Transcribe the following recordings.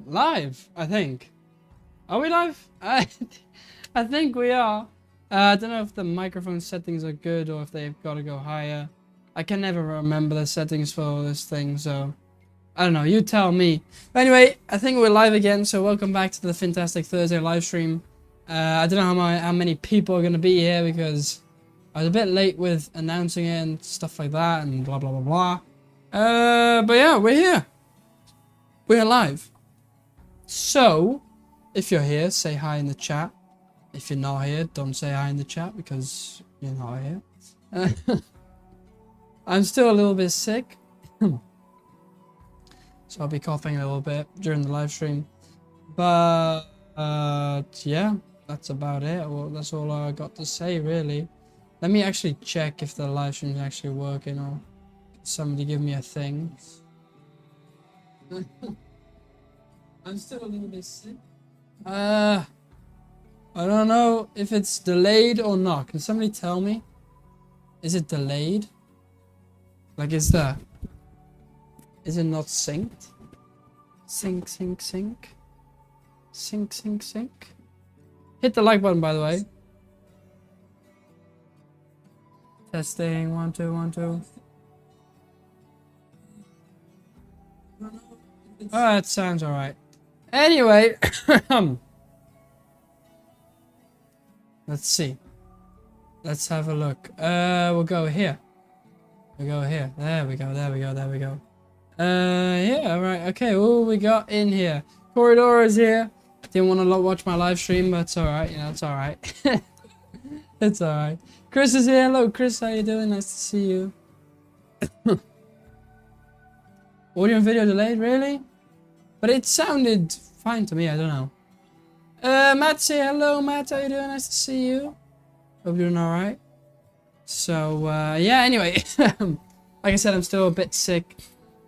live, I think. Are we live? I think we are. I don't know if the microphone settings are good or if they've got to go higher. I can never remember the settings for this thing, so I don't know. You tell me. But anyway, I think we're live again, so welcome back to the Fantastic Thursday live stream. I don't know how many people are going to be here because I was a bit late with announcing it and stuff like that and blah, blah, blah, blah. But yeah, we're here. We're live. So, if you're here, say hi in the chat. If you're not here, don't say hi in the chat because you're not here. I'm still a little bit sick. So I'll be coughing a little bit during the live stream. But, yeah, that's about it. Well, that's all I got to say, really. Let me actually check if the live stream is actually working or somebody give me a thing. I'm still a little bit sick. I don't know if it's delayed or not. Can somebody tell me? Is it delayed? Like, is it not synced? Sync, sync, sync. Sync, sync, sync. Hit the like button, by the way. Testing, 1, 2, 1, 2. Oh, that sounds alright. Anyway, let's see. Let's have a look. We'll go here. We'll go here. There we go, there we go, there we go. Yeah, alright, okay, what we got in here? Corridor is here. Didn't want to watch my live stream, but it's alright, you know, it's alright. It's alright. Chris is here. Hello, Chris, how you doing? Nice to see you. Audio and video delayed, really? But it sounded fine to me, I don't know. Matt, say hello, Matt, how you doing? Nice to see you. Hope you're doing alright. So, yeah, anyway. Like I said, I'm still a bit sick.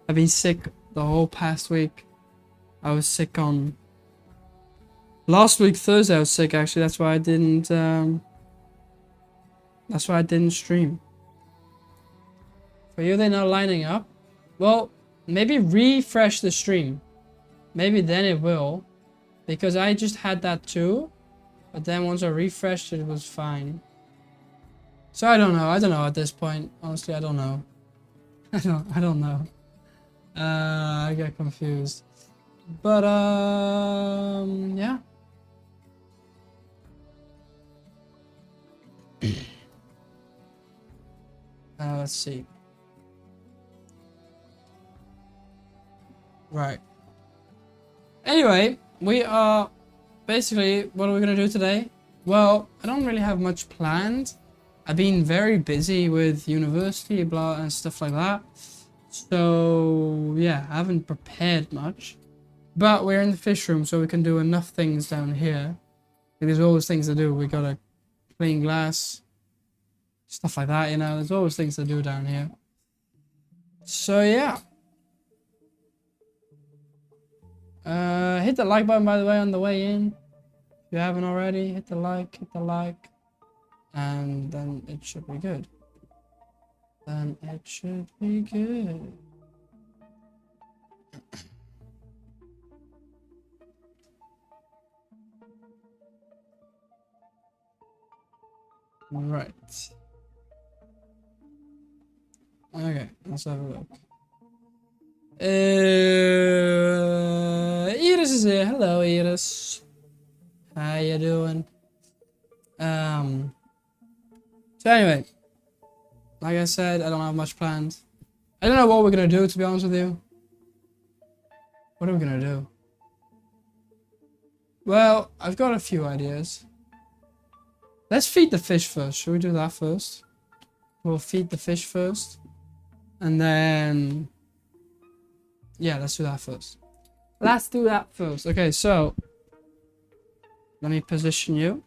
I've been sick the whole past week. I was sick on... Last week, Thursday, I was sick, actually. That's why I didn't, stream. For you, they're not lining up? Well, maybe refresh the stream. Maybe then it will. Because I just had that too. But then once I refreshed it, it was fine. So I don't know. I don't know at this point. Honestly, I don't know. I don't know. I get confused. But, yeah. Let's see. Right. Anyway, we are basically, what are we going to do today? Well, I don't really have much planned. I've been very busy with university, blah, and stuff like that. So, yeah, I haven't prepared much. But we're in the fish room, so we can do enough things down here. There's always things to do. We got to clean glass. Stuff like that, you know, there's always things to do down here. So, yeah. Hit the like button, by the way, on the way in. If you haven't already, hit the like. And then it should be good. Then it should be good. Right. Okay, let's have a look. Iris is here. Hello, Iris. How you doing? So anyway, like I said, I don't have much planned. I don't know what we're gonna do, to be honest with you. What are we gonna do? Well, I've got a few ideas. Let's feed the fish first. Should we do that first? We'll feed the fish first. And then... yeah, let's do that first. Let's do that first. Okay, so... let me position you.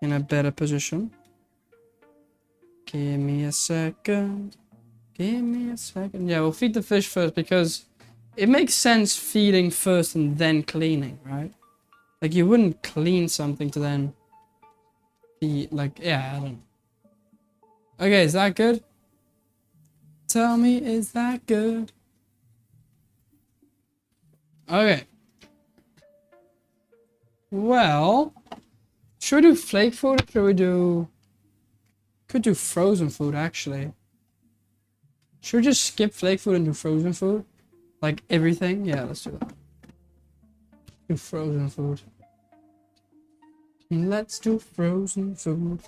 In a better position. Give me a second. Give me a second. Yeah, we'll feed the fish first because... it makes sense feeding first and then cleaning, right? Like, you wouldn't clean something to then... feed, like, yeah, I don't know. Okay, is that good? Tell me, is that good? Okay. Well, should we do flake food or should we do... Could do frozen food, actually. Should we just skip flake food and do frozen food? Like everything? Yeah, let's do that. Do frozen food. Let's do frozen food.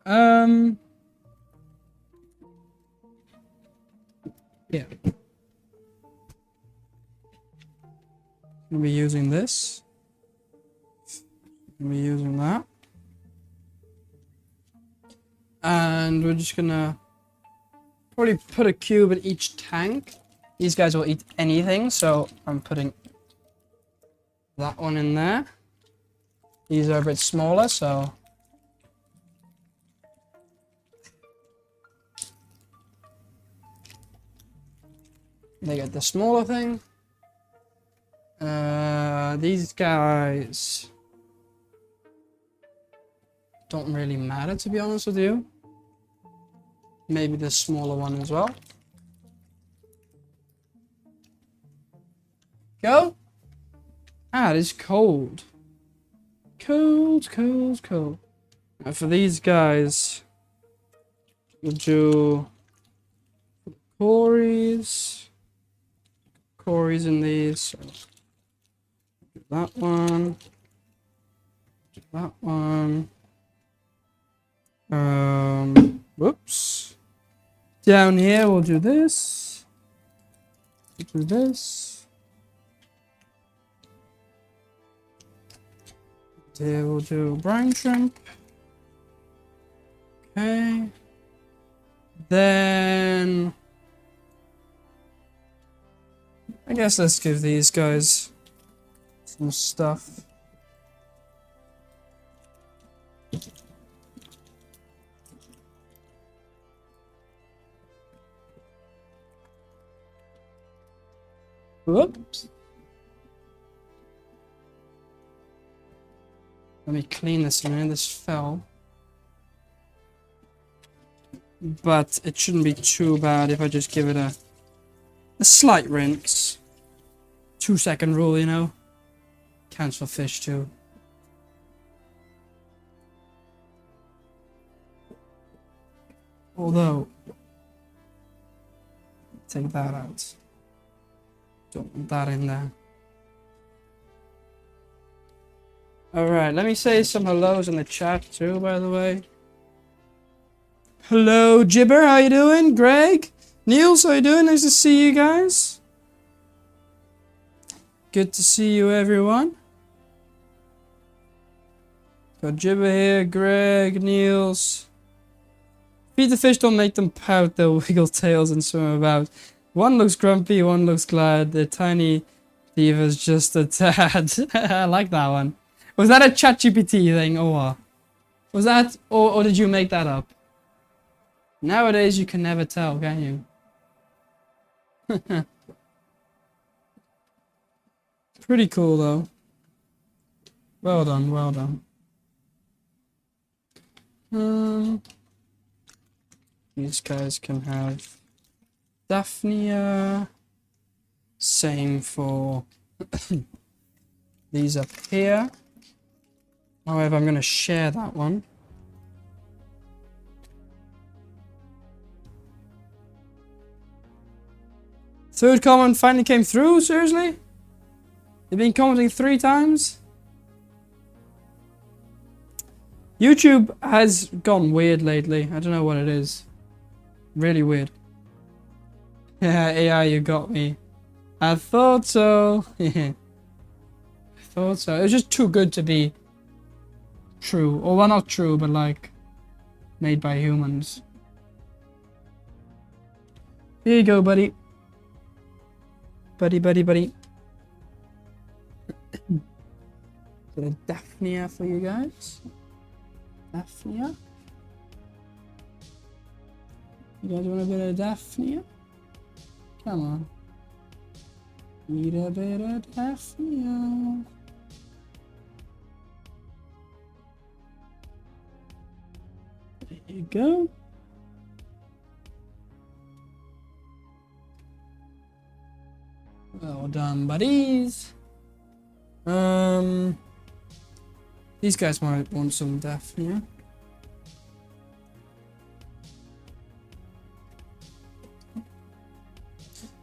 Yeah. Gonna be using this. Gonna be using that. And we're just gonna probably put a cube in each tank. These guys will eat anything, so I'm putting that one in there. These are a bit smaller, so they get the smaller thing. These guys don't really matter, to be honest with you. Maybe the smaller one as well. Go. Ah, it is cold. Cold, cold, cold. Now for these guys, we'll do Corey's in these. So do that one. Do that one. Whoops. Down here we'll do this. We'll do this. Here we'll do brine shrimp. Okay. Then I guess let's give these guys some stuff. Whoops. Let me clean this a minute. This fell. But it shouldn't be too bad if I just give it a slight rinse. 2-second rule, you know. Counts for fish too. Although, take that out. Don't want that in there. Alright, let me say some hellos in the chat too, by the way. Hello, Jibber, how you doing? Greg? Niels, how you doing? Nice to see you guys. Good to see you, everyone. Got Jibber here, Greg, Niels. Feed the fish, don't make them pout, they'll wiggle tails and swim about. One looks grumpy, one looks glad. The tiny diva's just a tad. I like that one. Was that a ChatGPT thing or what? Was that, or did you make that up? Nowadays you can never tell, can you? Pretty cool though. Well done, well done. These guys can have Daphnia. Same for these up here. However, I'm going to share that one. Third comment finally came through, seriously? You've been commenting 3 times? YouTube has gone weird lately. I don't know what it is. Really weird. Yeah, AI, you got me. I thought so. I thought so. It was just too good to be true. Or, well, not true, but like made by humans. Here you go, buddy. Buddy. Got a Daphnia for you guys. Daphnia. You guys want a bit of Daphnia? Come on. Need a bit of Daphnia. There you go. buddies. These guys might want some death, yeah.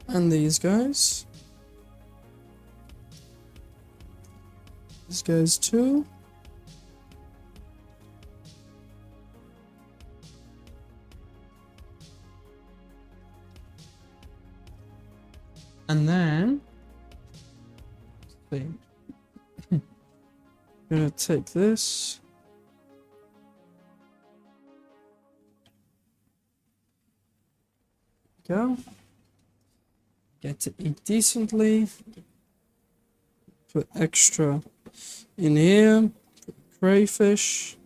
And these guys. These guys too. And then, let's see. I'm gonna take this. Go. Get to eat decently. Put extra in here. Put crayfish.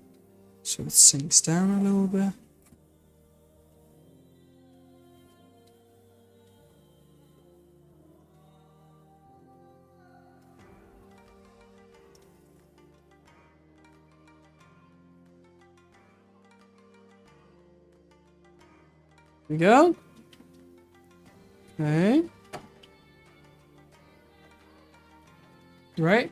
So it sinks down a little bit. There we go. Okay. Right.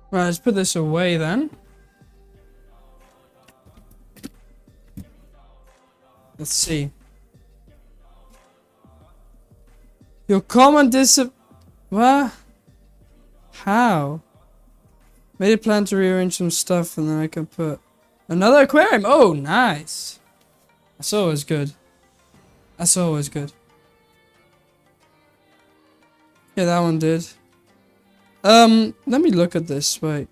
Right, let's put this away then. Let's see. Your comment what? How? Made a plan to rearrange some stuff and then I can put another aquarium. Oh, nice. That's always good. That's always good. Yeah, that one did. Let me look at this. Wait.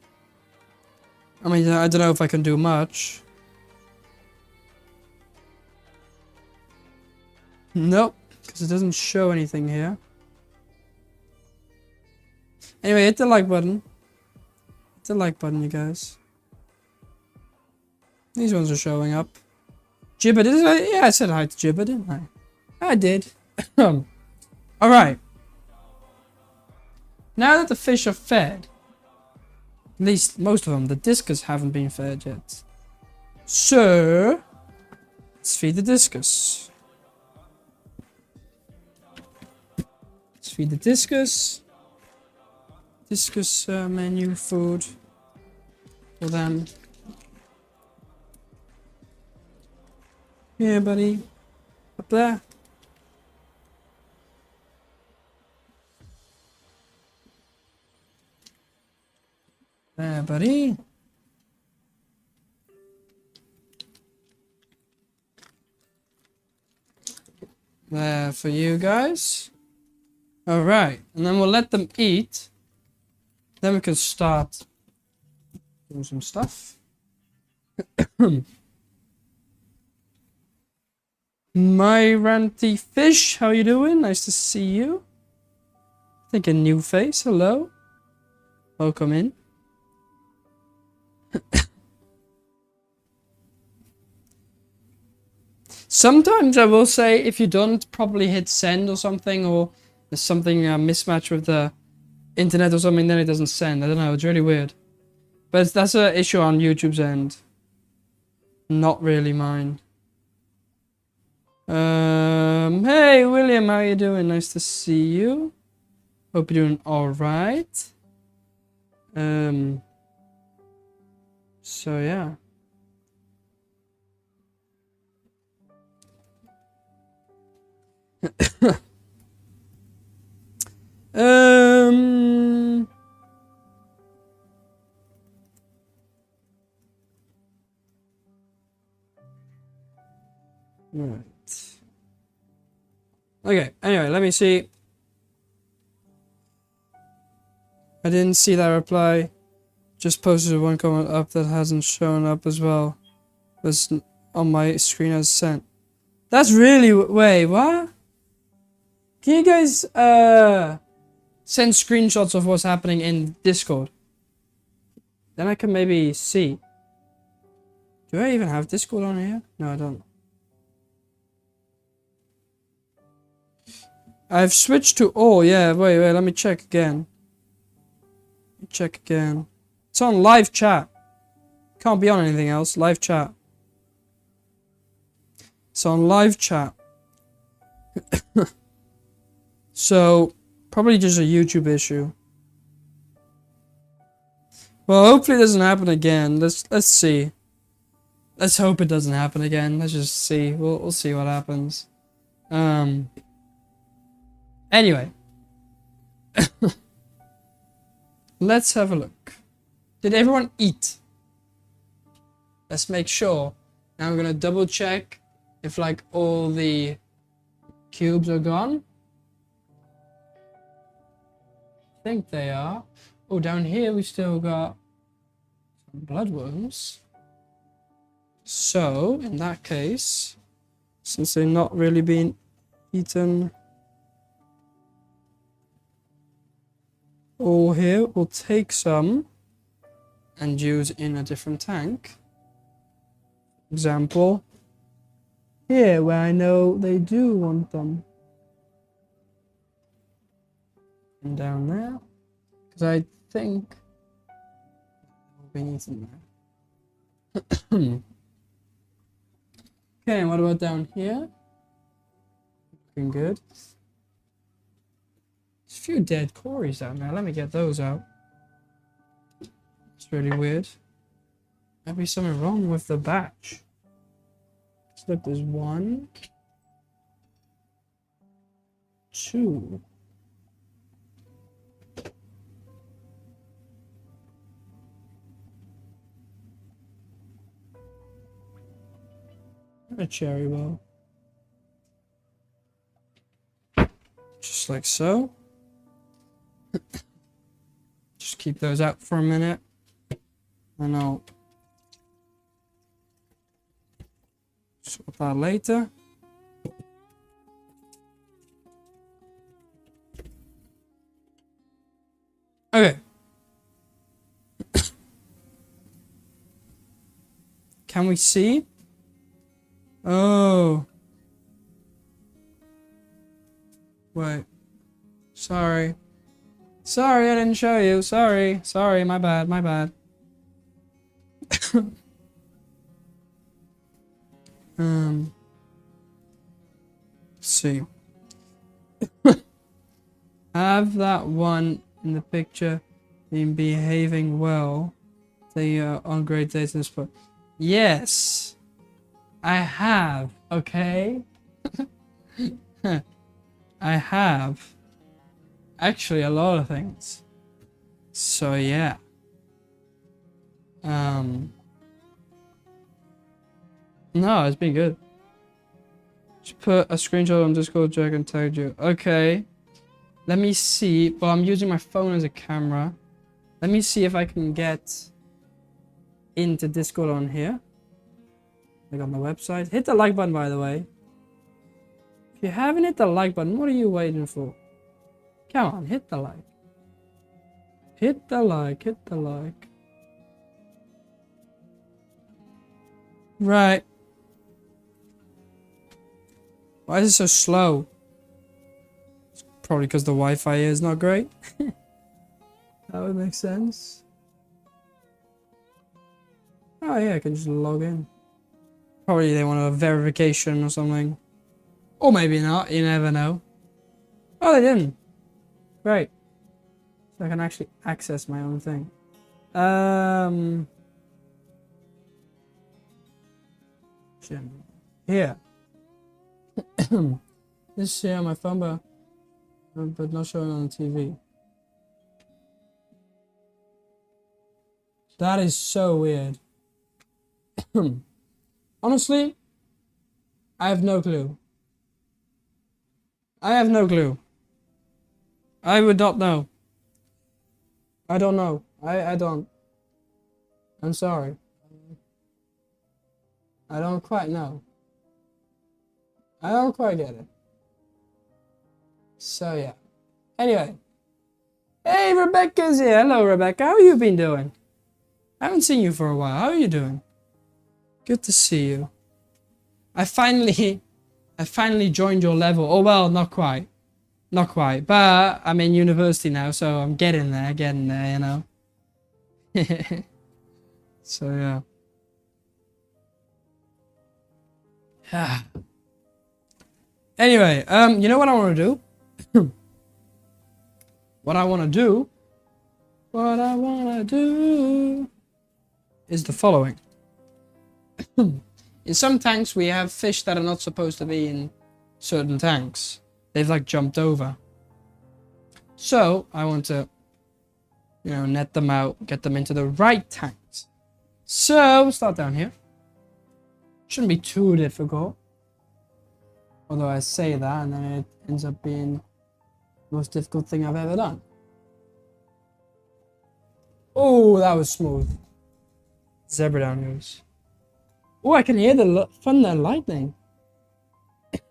I mean, I don't know if I can do much. Nope, because it doesn't show anything here. Anyway, hit the like button. Hit the like button, you guys. These ones are showing up. Gibber, did I? Yeah, I said hi to Gibber, didn't I? I did. Alright. Now that the fish are fed, at least most of them, the discus haven't been fed yet. So, let's feed the discus. Let's feed the discus. Discus menu food for them. Here, buddy. Up there. There, buddy. There for you guys. Alright, and then we'll let them eat. Then we can start doing some stuff. My ranty fish, how you doing? Nice to see you. I think a new face, hello. Welcome in. Sometimes I will say if you don't probably hit send or something, or there's something a mismatch with the internet or something, then it doesn't send. I don't know, it's really weird. But that's an issue on YouTube's end. Not really mine. Hey William, how you doing? Nice to see you. Hope you're doing alright. So yeah. Right. Okay, anyway, let me see. I didn't see that reply. Just posted one comment up that hasn't shown up as well. Was on my screen as sent. That's really wait, what? Can you guys send screenshots of what's happening in Discord? Then I can maybe see. Do I even have Discord on here? No, I don't. I've switched to all. Yeah, wait, let me check again. Check again. It's on live chat. Can't be on anything else. Live chat. It's on live chat. So, probably just a YouTube issue. Well, hopefully it doesn't happen again. Let's see. Let's hope it doesn't happen again. Let's just see. We'll see what happens. Anyway. Let's have a look. Did everyone eat? Let's make sure. Now I'm gonna double check if like all the cubes are gone. I think they are. Oh, down here we still got some bloodworms. So, in that case, since they're not really being eaten all here, we'll take some and use in a different tank. Example, here where I know they do want them. And down there, because I think they'll be eaten there. Okay, and what about down here? Looking good. There's a few dead cories down there. Let me get those out. It's really weird. Might be something wrong with the batch. Let's look, there's 1, 2. A cherry bowl. Just like so. Just keep those out for a minute. And I'll sort that later. Okay. Can we see? Oh. Wait. Sorry. Sorry, I didn't show you. Sorry. Sorry, my bad, my bad. Let's see. Have that one in the picture been behaving well? They are on great dates in the spot. Yes. I have, okay? I have. Actually, a lot of things. So, yeah. No, it's been good. Just put a screenshot on Discord, Jack, and tagged you. Okay. Let me see. Well, I'm using my phone as a camera. Let me see if I can get into Discord on here. I got my website. Hit the like button, by the way. If you haven't hit the like button, what are you waiting for? Come on, hit the like. Hit the like, hit the like. Right. Why is it so slow? It's probably because the Wi-Fi is not great. That would make sense. Oh yeah, I can just log in. Probably they want a verification or something. Or maybe not, you never know. Oh, they didn't. Great. So I can actually access my own thing. Here. This is here on my phone, but not showing on the TV. That is so weird. Honestly, I have no clue. I have no clue. I would not know. I don't know. I don't. I'm sorry. I don't quite know. I don't quite get it. So yeah. Anyway. Hey, Rebecca's here. Hello, Rebecca. How you been doing? I haven't seen you for a while. How are you doing? Good to see you. I finally joined your level. Oh, well, not quite. Not quite. But I'm in university now, so I'm getting there, you know. So, yeah. Anyway, you know what I want to do? What I want to do is the following. In some tanks, we have fish that are not supposed to be in certain tanks. They've like jumped over. So I want to, you know, net them out, get them into the right tanks. So we'll start down here. Shouldn't be too difficult. Although I say that and then it ends up being the most difficult thing I've ever done. Oh, that was smooth. Zebra downers. Oh, I can hear the thunder and lightning.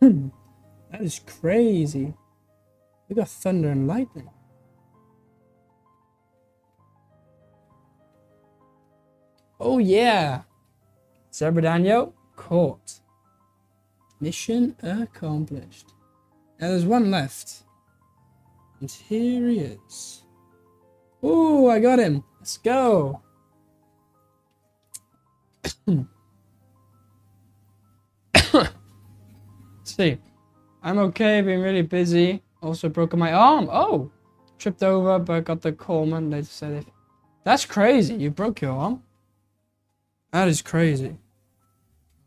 That is crazy. We got thunder and lightning. Oh yeah. Zebra Daniel caught. Mission accomplished. Now there's one left. And here he is. Oh, I got him. Let's go. See, I'm okay, being really busy. Also broken my arm. Oh, tripped over, but got the Coleman. They said it. That's crazy. You broke your arm. That is crazy.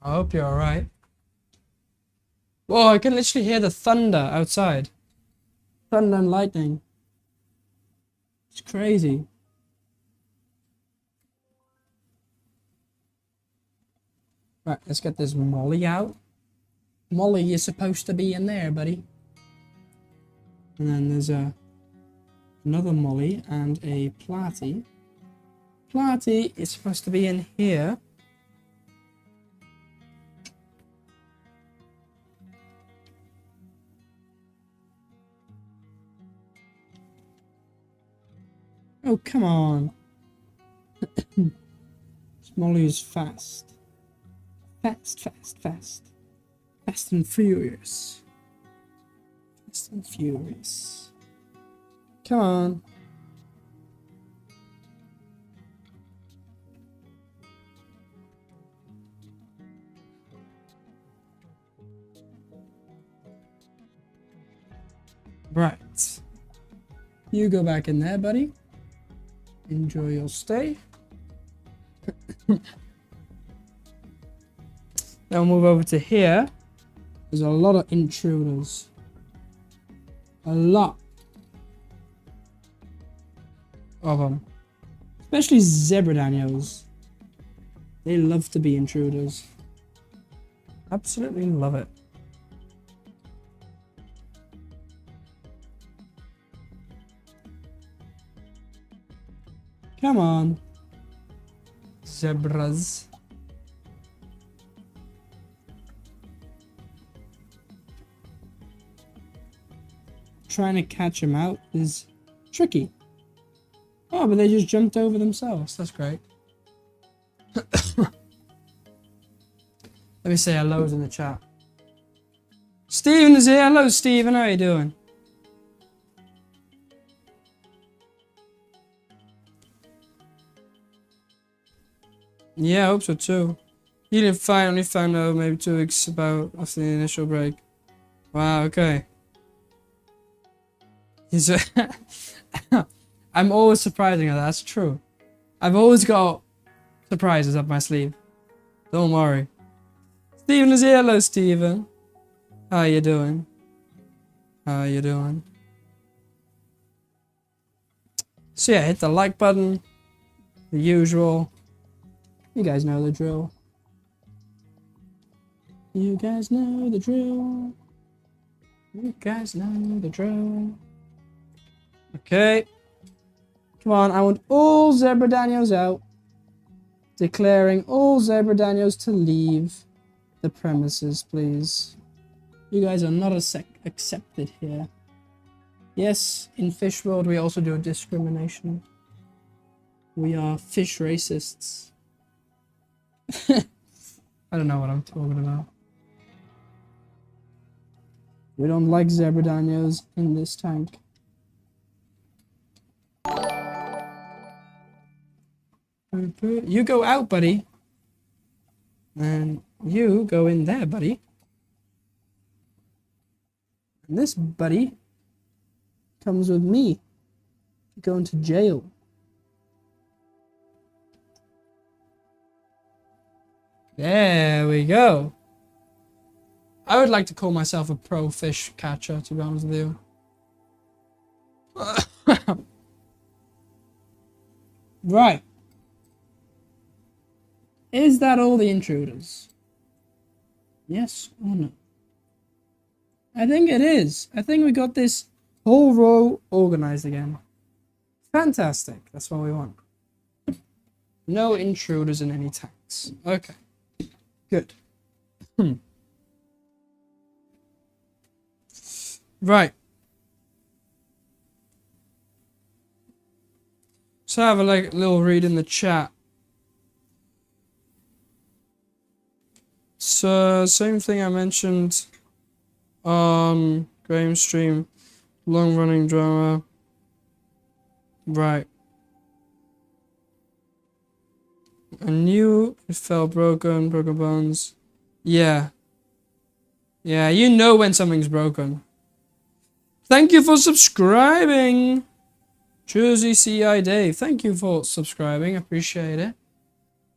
I hope you're alright. Whoa, I can literally hear the thunder outside. Thunder and lightning. It's crazy. Right, let's get this molly out. Molly, you're supposed to be in there, buddy. And then there's another molly and a platy. Platy is supposed to be in here. Oh, come on. This molly is fast. Fast. Fast and furious. Fast and furious. Come on. Right. You go back in there, buddy. Enjoy your stay. Now we'll move over to here. There's a lot of intruders. A lot of them. Especially zebra daniels. They love to be intruders. Absolutely love it. Come on. Zebras. Trying to catch them out is tricky. Oh, but they just jumped over themselves. That's great. Let me say hellos in the chat. Steven is here. Hello, Steven. How are you doing? Yeah, I hope so too. He didn't find, only found out maybe 2 weeks after the initial break. Wow, okay. He's I'm always surprising her, that's true. I've always got surprises up my sleeve. Don't worry. Steven is here. Hello, Steven. How you doing? How you doing? So yeah, hit the like button. The usual. You guys know the drill. You guys know the drill. You guys know the drill. Okay. Come on, I want all zebra daniels out. Declaring all zebra daniels to leave the premises, please. You guys are not accepted here. Yes, in Fish World we also do discrimination. We are fish racists. I don't know what I'm talking about. We don't like zebra-danios in this tank. You go out, buddy. And you go in there, buddy. And this buddy comes with me. Going to jail. There we go. I would like to call myself a pro fish catcher, to be honest with you. Right. Is that all the intruders? Yes or no? I think it is. I think we got this whole row organized again. Fantastic. That's what we want. No intruders in any tanks. Okay. Good. Right. So have a little read in the chat. So same thing I mentioned on Graham's stream. Long running drama. Right. I knew it felt broken bones. Yeah. Yeah, you know when something's broken. Thank you for subscribing. Jersey CI Dave, thank you for subscribing. Appreciate it.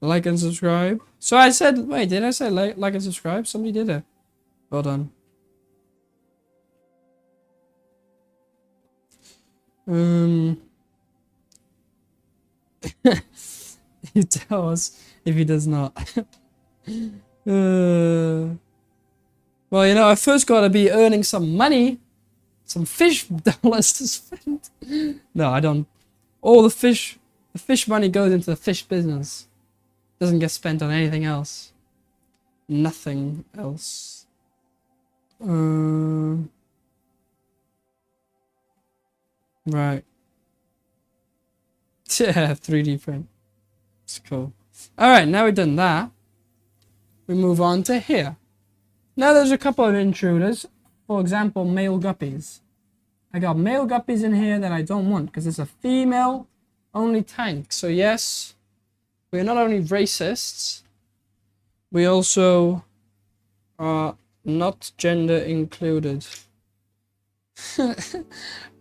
Like and subscribe. So I said, wait, did I say like and subscribe? Somebody did it. Well done. You tell us if he does not. Well, you know, I first got to be earning some money. Some fish dollars to spend. No, I don't. All the fish money goes into the fish business. Doesn't get spent on anything else. Nothing else. Right. Yeah, 3D print. It's cool. Alright, now we've done that. We move on to here. Now there's a couple of intruders. For example, male guppies. I got male guppies in here that I don't want because it's a female only tank. So yes, we're not only racists, we also are not gender included.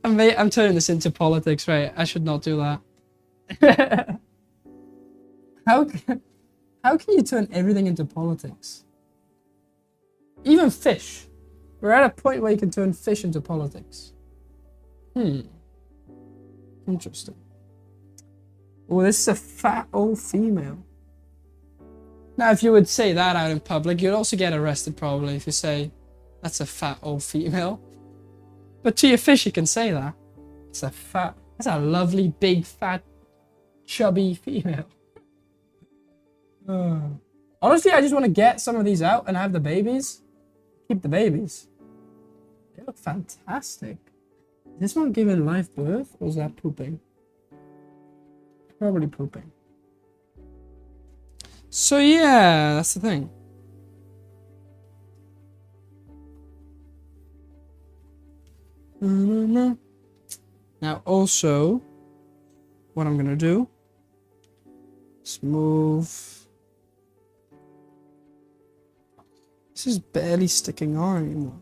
I'm turning this into politics, right? I should not do that. How can you turn everything into politics? Even fish. We're at a point where you can turn fish into politics. Interesting. Oh, this is a fat old female. Now, if you would say that out in public, you'd also get arrested probably if you say, that's a fat old female. But to your fish, you can say that. That's a lovely, big, fat, chubby female. Honestly, I just want to get some of these out and have the babies. Keep the babies. They look fantastic. Is this one giving live birth or is that pooping? Probably pooping. So yeah, that's the thing. Now also, what I'm gonna do is move. This is barely sticking on anymore.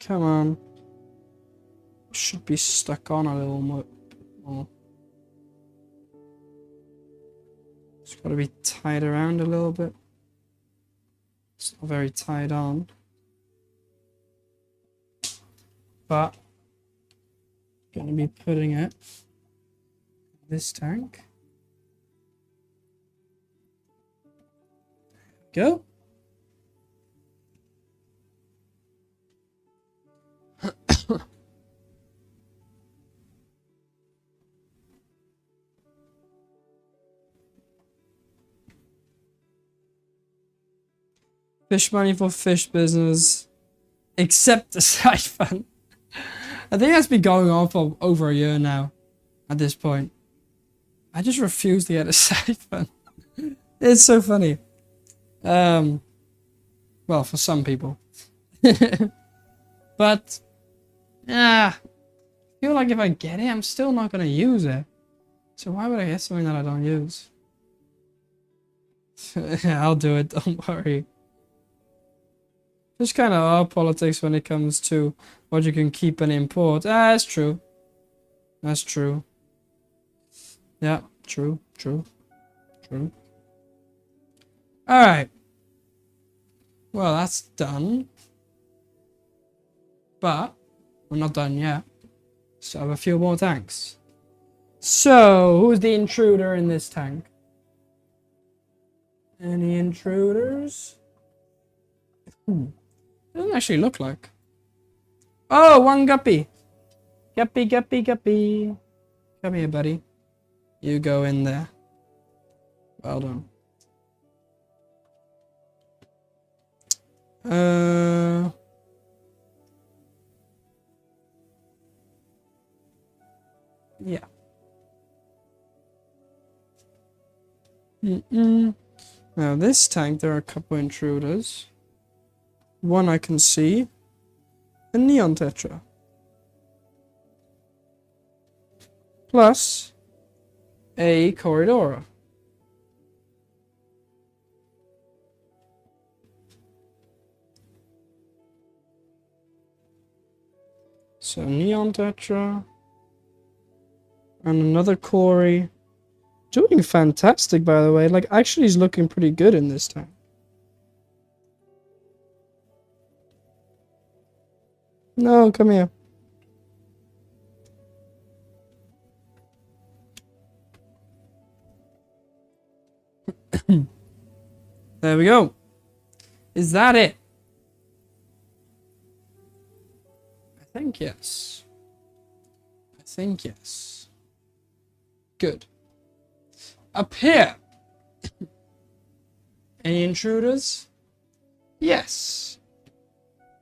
Come on. Should be stuck on a little more. It's got to be tied around a little bit. It's not very tied on. But I'm going to be putting it in this tank. Go. Fish money for fish business. Except the siphon. I think that's been going on for over a year now. At this point. I just refuse to get a siphon. It's so funny. Well, for some people. But, yeah. I feel like if I get it, I'm still not going to use it. So why would I get something that I don't use? I'll do it, don't worry. There's kind of our politics when it comes to what you can keep and import. Ah, that's true. That's true. Yeah, true. Alright. Well, that's done. But, we're not done yet. So I have a few more tanks. So, who's the intruder in this tank? Any intruders? Doesn't actually look like. Oh, one guppy. Guppy. Come here, buddy. You go in there. Well done. Yeah. Now this tank, there are a couple intruders. One I can see. A neon tetra. Plus a corridor. So neon tetra. And another Corey. Doing fantastic, by the way. Like, actually, he's looking pretty good in this tank. No, come here. There we go. Is that it? I think yes. I think yes. Good. Up here. Any intruders? Yes.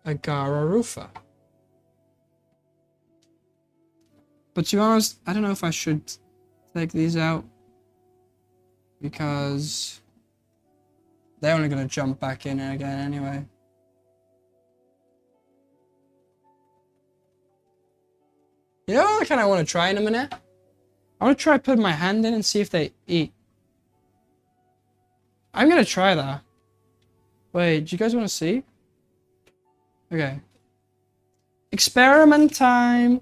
A Rufa. But to be honest, I don't know if I should take these out. Because they're only going to jump back in again anyway. You know what I kind of want to try in a minute? I want to try putting my hand in and see if they eat. I'm going to try that. Wait, do you guys want to see? Okay. Experiment time.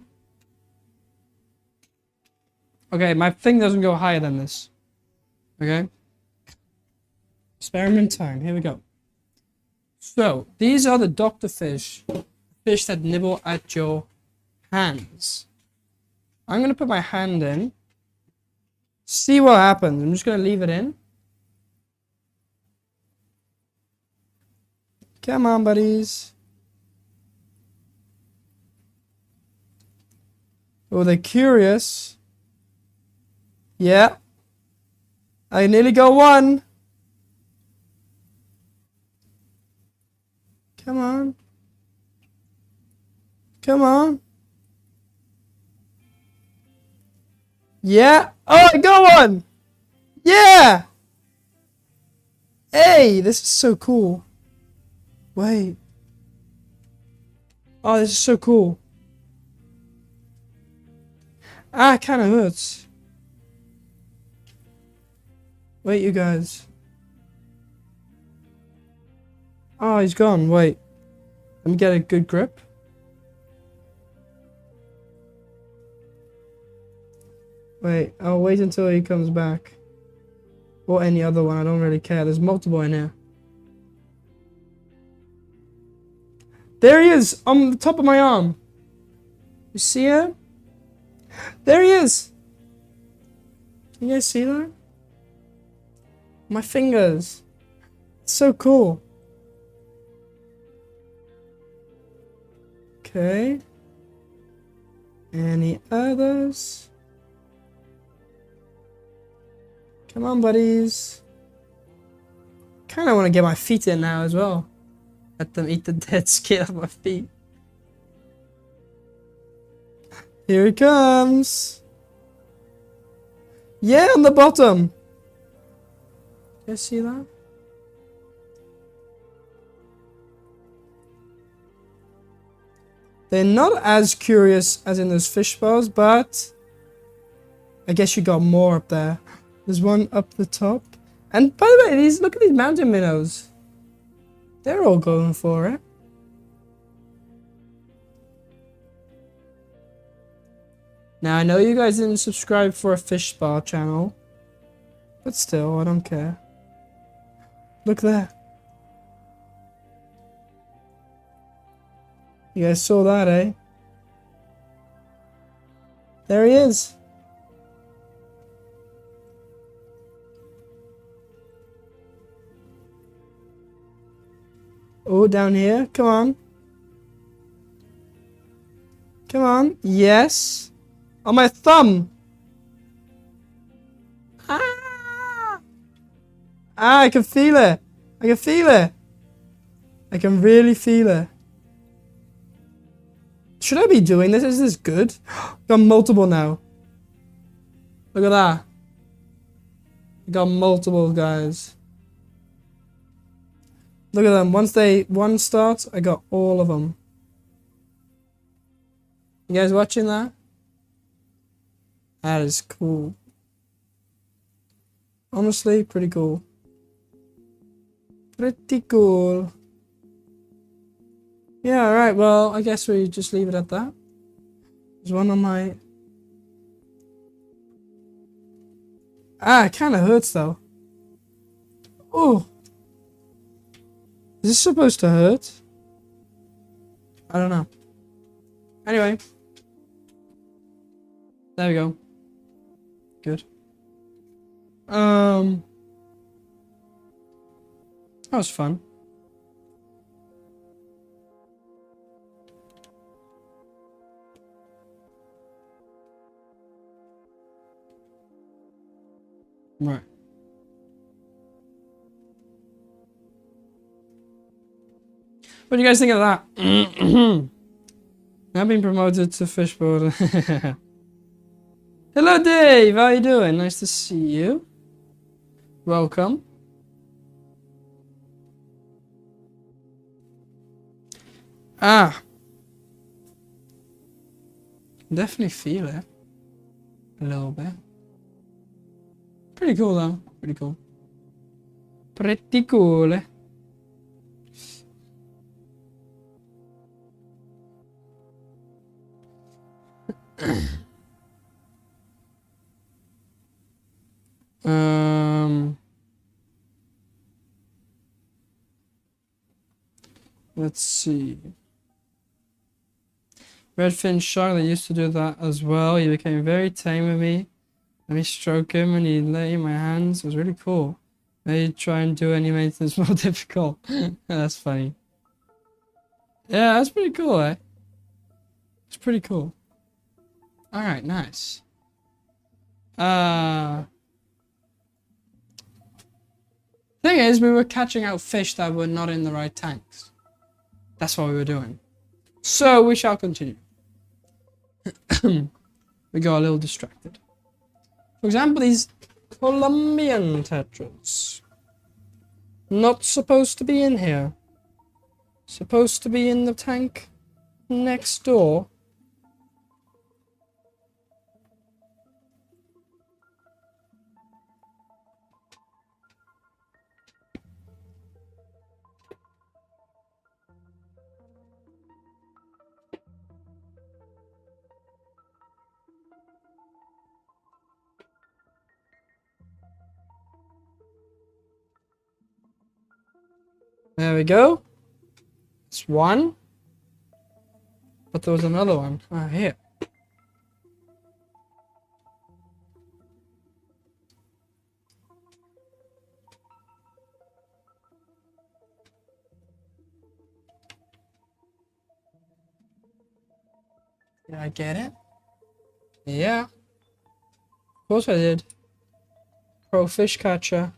Okay, my thing doesn't go higher than this. Okay. Experiment time. Here we go. So, these are the doctor fish. Fish that nibble at your hands. I'm going to put my hand in. See what happens. I'm just going to leave it in. Come on, buddies. Oh, they're curious. Yeah. I nearly got one. Come on. Come on. Yeah. Oh, I got one. Yeah. Hey, this is so cool. Wait. Oh, this is so cool. Ah, it kind of hurts. Wait, you guys. Oh, he's gone. Wait. Let me get a good grip. Wait, I'll wait until he comes back. Or any other one, I don't really care. There's multiple in here. There he is! On the top of my arm. You see him? There he is! Can you guys see that? My fingers. It's so cool. Okay. Any others? Come on, buddies. Kind of want to get my feet in now as well. Let them eat the dead skin off my feet. Here he comes. Yeah, on the bottom. You see that? They're not as curious as in those fish bars, but I guess you got more up there. There's one up the top. And by the way, look at these mountain minnows. They're all going for it. Now, I know you guys didn't subscribe for a fish spa channel, but still, I don't care. Look there. You guys saw that, eh? There he is. Oh, down here. Come on. Come on. Yes. On my thumb. Ah! Ah, I can feel it. I can feel it. I can really feel it. Should I be doing this? Is this good? Got multiple now. Look at that. I got multiple, guys. Look at them. Once one starts, I got all of them. You guys watching that? That is cool. Honestly, pretty cool. Pretty cool. Yeah, alright, well, I guess we just leave it at that. There's one on my... Ah, it kind of hurts though. Oh. Is this supposed to hurt? I don't know. Anyway. There we go. Good. That was fun. Right. What do you guys think of that? I've been promoted to fishboard. Hello Dave, how you doing? Nice to see you. Welcome. Ah. Definitely feel it. A little bit. Pretty cool though. Pretty cool. Pretty cool. Let's see. Redfin shark, they used to do that as well. He became very tame with me. Let me stroke him and he lay in my hands. It was really cool. Maybe try and do any maintenance more difficult. That's funny. Yeah, that's pretty cool, eh? It's pretty cool. Alright, nice. Thing is, we were catching out fish that were not in the right tanks. That's what we were doing. So we shall continue. We got a little distracted. For example, these Colombian tetras. Not supposed to be in here. Supposed to be in the tank next door. There we go. It's one. But there was another one. Ah, here. Did I get it? Yeah. Of course I did. Pro fish catcher.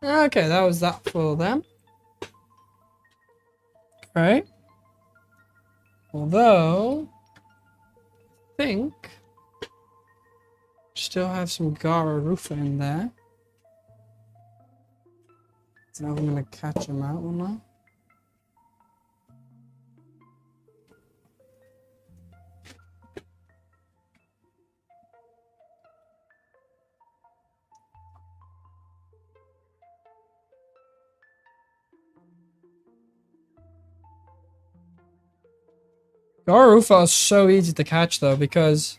Okay, that was that for them. Right? Although, I think still have some Gara Rufa in there. Don't know if I'm gonna catch him out or not. Gara Rufa are so easy to catch though, because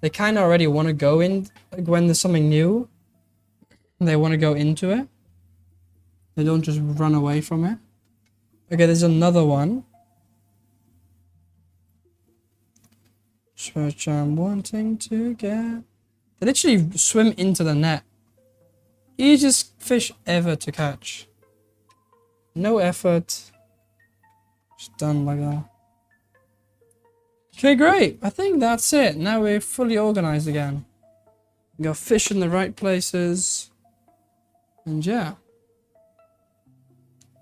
they kind of already want to go in, like when there's something new, they want to go into it. They don't just run away from it. Okay, there's another one. Which I'm wanting to get. They literally swim into the net. Easiest fish ever to catch. No effort. Just done like that. Okay, great. I think that's it. Now we're fully organized again. We got fish in the right places. And yeah.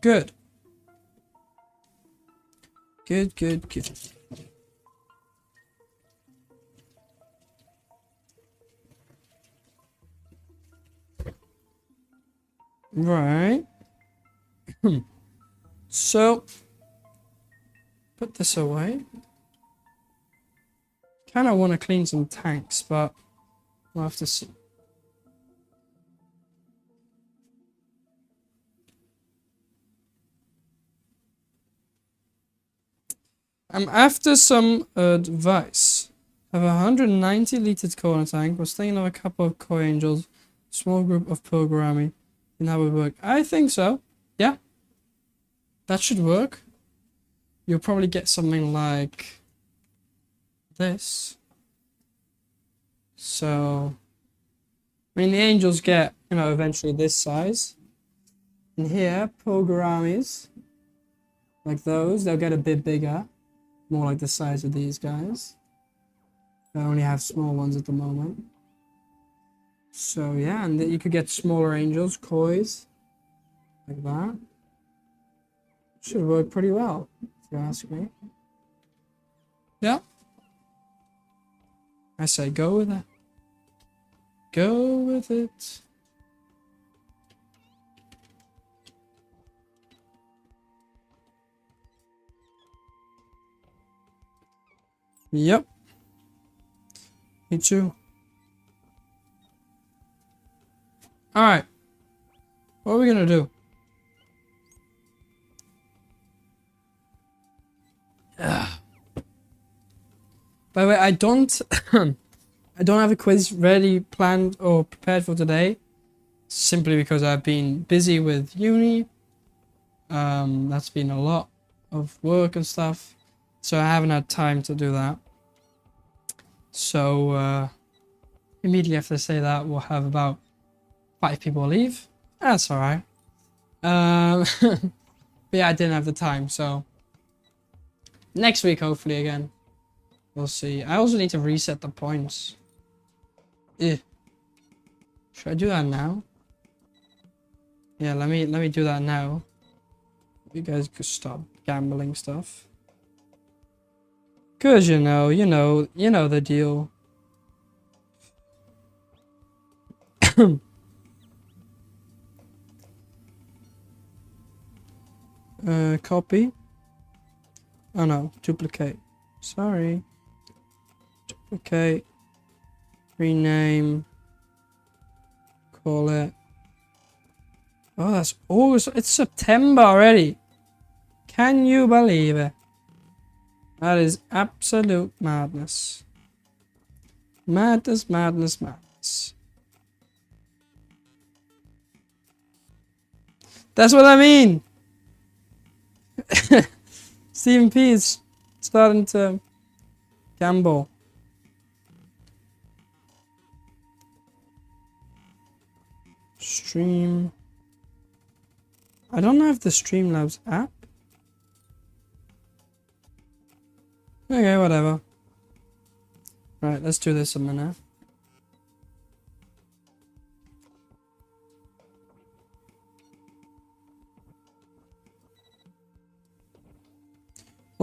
Good. Good, good, good. Right. So, put this away. Kind of want to clean some tanks, but we'll have to see. I'm after some advice. I have a 190 litre corner tank. Was thinking of a couple of koi angels, small group of pilgrimage, and how it would work. I think so. Yeah. That should work. You'll probably get something like this. So, I mean, the angels get, you know, eventually this size. And here, pilgrimes, like those, they'll get a bit bigger. More like the size of these guys. I only have small ones at the moment. So yeah, and you could get smaller angels, kois, like that. Should work pretty well, if you ask me. Yeah. I say go with it. Go with it. Yep. Me too. Alright. What are we gonna do? By the way, I don't I don't have a quiz ready, planned, or prepared for today. Simply because I've been busy with uni. That's been a lot of work and stuff. So I haven't had time to do that. So immediately after I say that, we'll have about 5 people leave. That's alright. But yeah, I didn't have the time, so next week hopefully again. We'll see. I also need to reset the points. Should I do that now? Yeah, let me do that now. You guys could stop gambling stuff. Cause you know the deal. Copy. Oh no, duplicate. Sorry. Duplicate. Rename. Call it. Oh, that's August. It's September already. Can you believe it? That is absolute madness. Madness, madness, madness. That's what I mean. Stephen P is starting to gamble. Stream. I don't have the Streamlabs app. Okay, whatever. Right, let's do this a minute.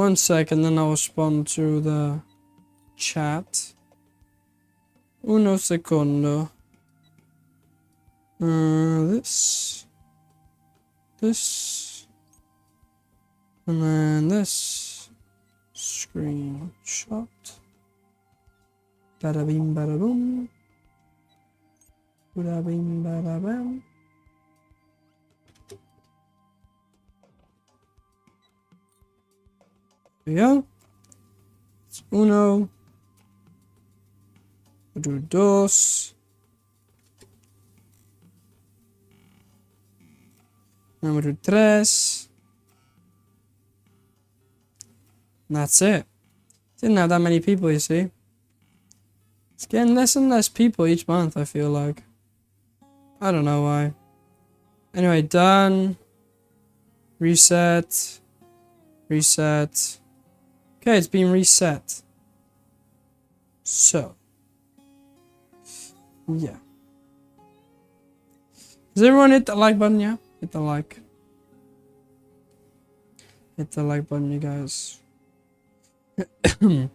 1 second, then I'll respond to the chat. Uno secondo. This, and then this screenshot. Bada bing, bada boom. Bada bing, bada bam. There we go. It's uno. We'll do dos. And we'll do tres. And that's it. Didn't have that many people, you see. It's getting less and less people each month, I feel like. I don't know why. Anyway, done. Reset. Reset. Okay, it's been reset. So. Yeah. Does everyone hit the like button? Yeah? Hit the like. Hit the like button, you guys. Trying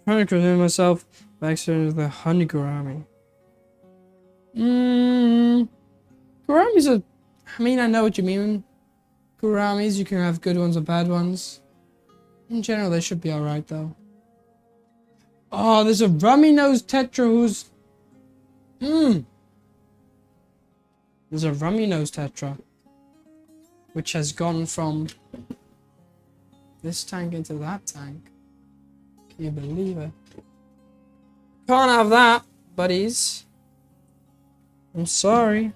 to convince myself back to the honey gourami. Gouramis are... I mean, I know what you mean. Gouramis, you can have good ones or bad ones. In general, they should be alright, though. Oh, there's a rummy-nosed tetra who's... There's a rummy-nosed tetra. Which has gone from... this tank into that tank. Can you believe it? Can't have that, buddies. I'm sorry.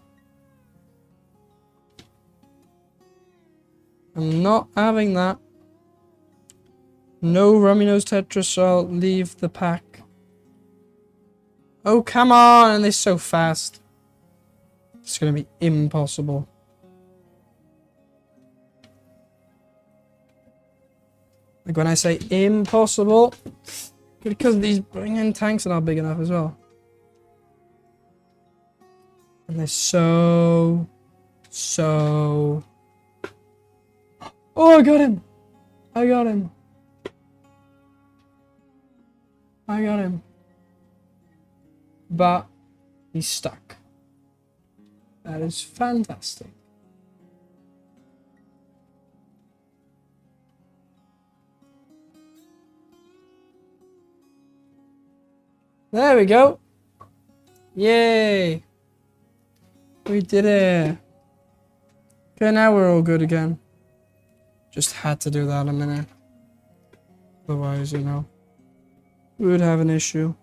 I'm not having that. No rummy-nosed tetra shall leave the pack. Oh, come on! And they're so fast. It's gonna be impossible. Like when I say impossible, because these bring-in tanks are not big enough as well. And they're so... Oh, I got him! I got him! I got him. But he's stuck. That is fantastic. There we go. Yay. We did it. Okay, now we're all good again. Just had to do that in a minute. Otherwise, you know, we would have an issue.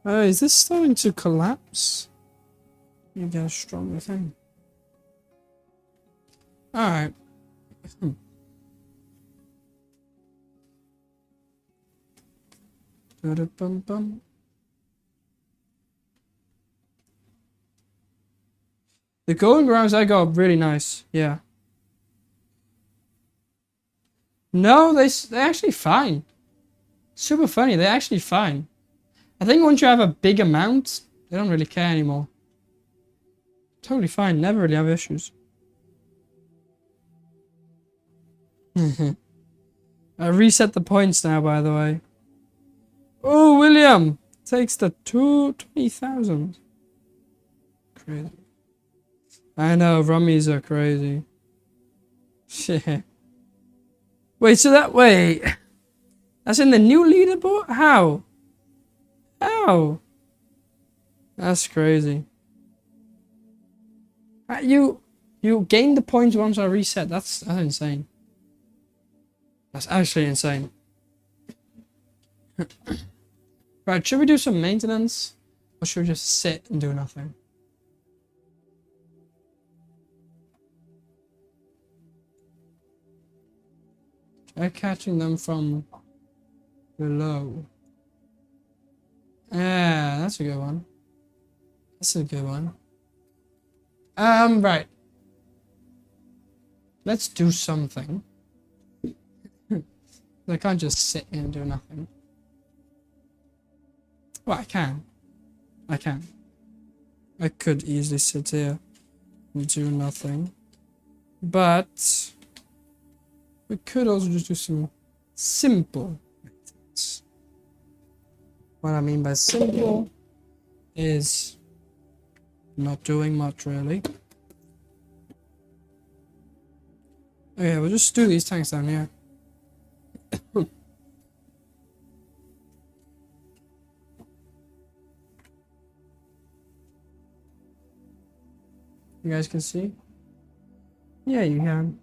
Oh, is this starting to collapse? You get a stronger thing. Alright. Bum. The golden grounds I got really nice. Yeah. No, they're actually fine. Super funny. They're actually fine. I think once you have a big amount, they don't really care anymore. Totally fine. Never really have issues. I reset the points now, by the way. Oh, William takes the 20,000. Crazy. I know, rummies are crazy. Shit. Wait, so that's in the new leaderboard? How? How? That's crazy. You gain the points once I reset. That's insane. That's actually insane. Right, should we do some maintenance? Or should we just sit and do nothing? Try catching them from below. Yeah, that's a good one. That's a good one. Right. Let's do something. I can't just sit here and do nothing. Well, I can. I could easily sit here and do nothing. But we could also just do some simple methods. What I mean by simple is not doing much really. Okay, we'll just do these tanks down here. You guys can see? Yeah, you can.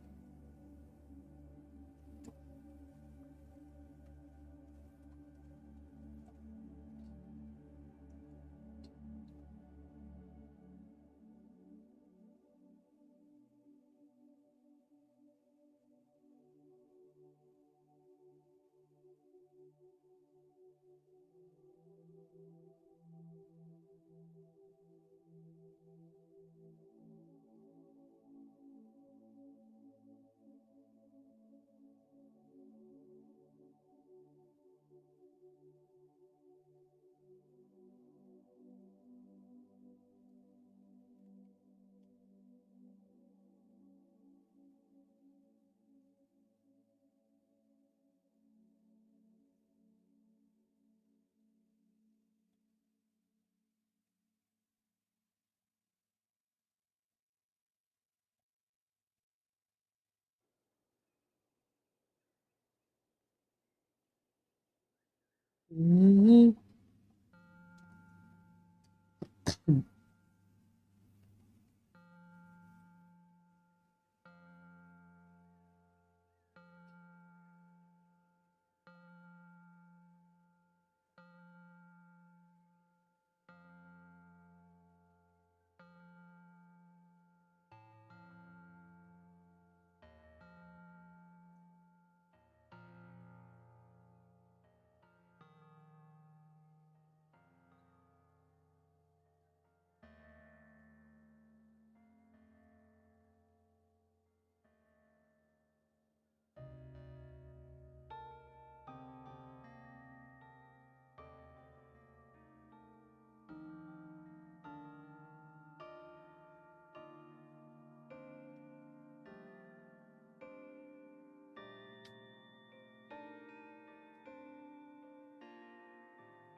Mm-hmm.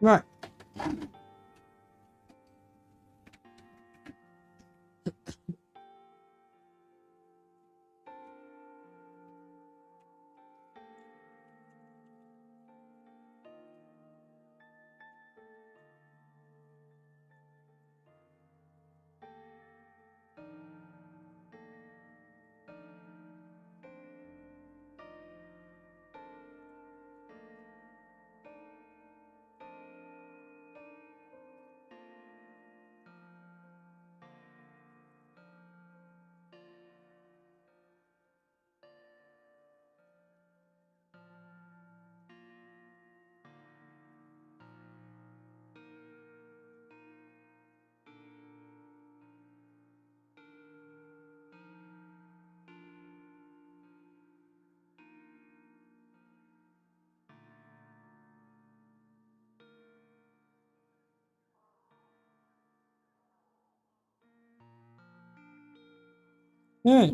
Right. Yeah.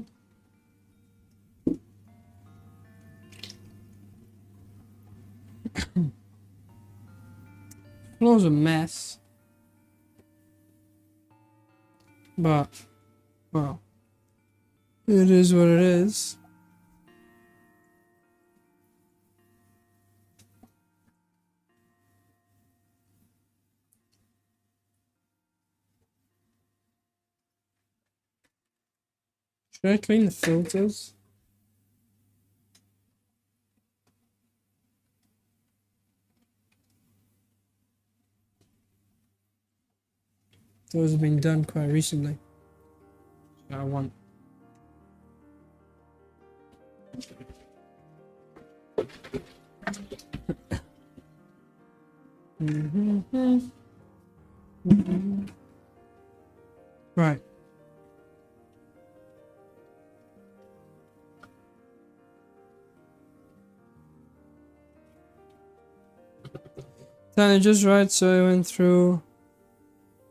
Floor's a mess. But, well, it is what it is. Should I clean the filters? Those have been done quite recently. So I want. Right. Then it just right, so I went through.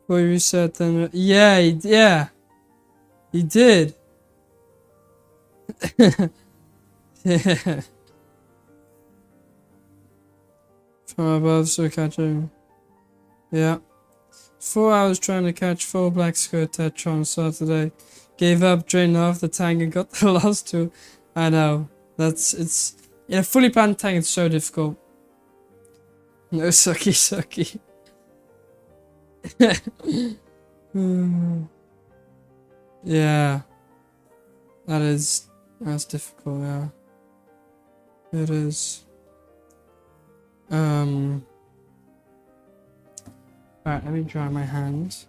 Before you reset, then yeah, yeah, he did. Yeah. Try my best to catch him. Yeah. 4 hours trying to catch 4 black skirt tetra on Saturday. Gave up, drained off the tank and got the last 2. I know. It's... In a fully planned tank, it's so difficult. No sucky. Yeah. That's difficult, yeah. It is. Alright, let me dry my hands.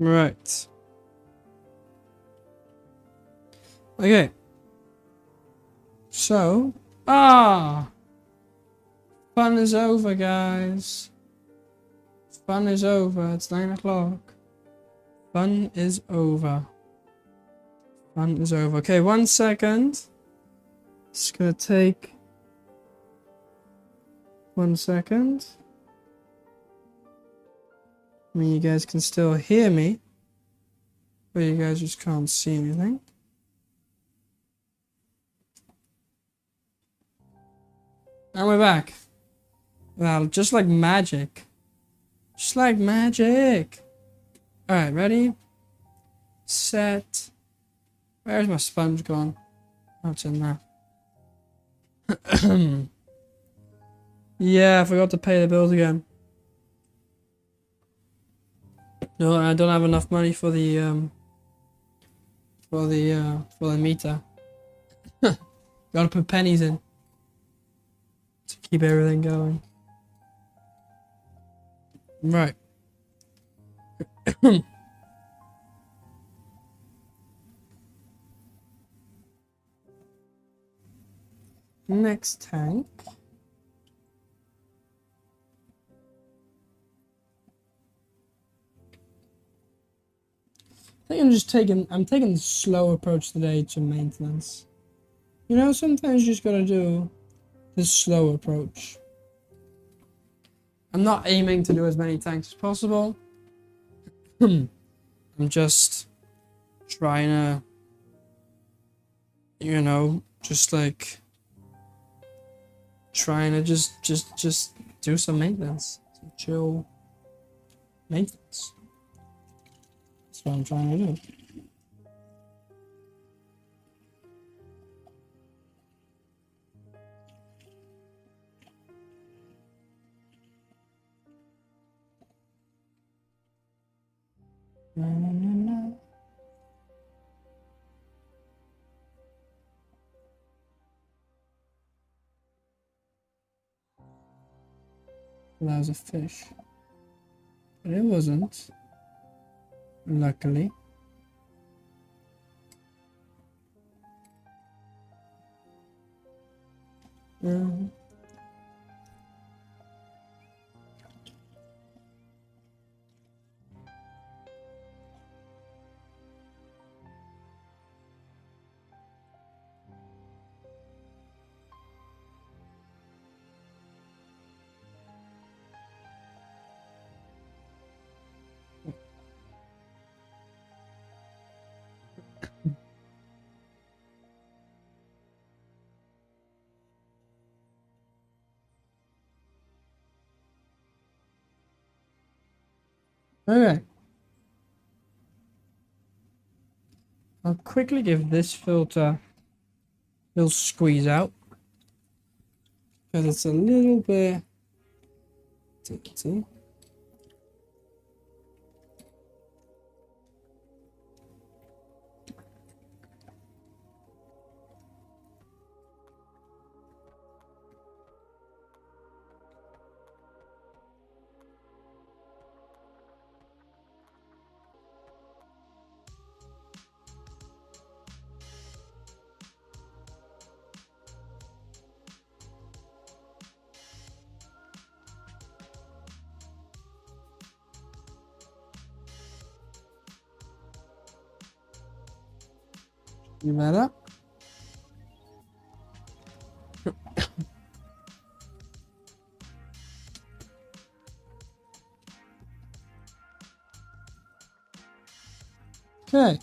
Right. Okay. So, fun is over, guys. Fun is over. It's 9 o'clock. Fun is over. Fun is over. Okay, 1 second. It's gonna take 1 second. I mean, you guys can still hear me, but you guys just can't see anything. And we're back. Wow, just like magic. Just like magic. Alright, ready? Set. Where's my sponge gone? Oh, it's in there. Yeah, I forgot to pay the bills again. No, I don't have enough money for the meter. Gotta put pennies in to keep everything going. Right. Next tank. I think I'm taking the slow approach today to maintenance. You know, sometimes you just gotta do the slow approach. I'm not aiming to do as many tanks as possible. I'm just trying to, you know, just like trying to just do some maintenance, some chill maintenance. That's what I'm trying to do. Na, na, na, na. That was a fish, but it wasn't, luckily. Okay. I'll quickly give this filter a little squeeze out because it's a little bit dirty. You better. Okay.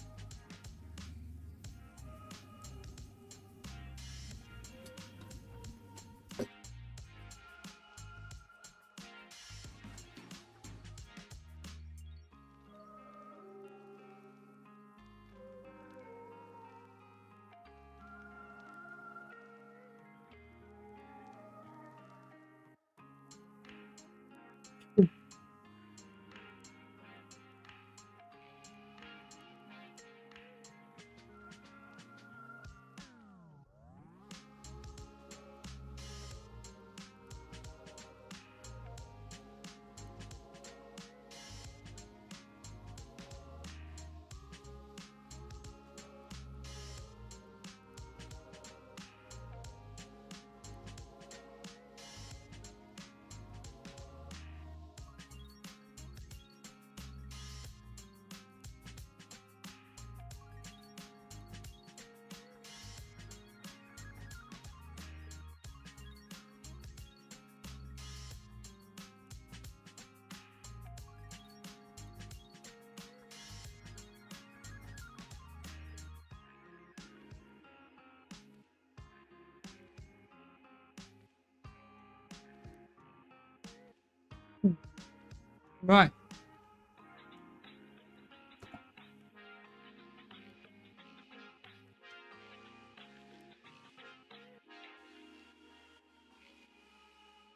Right.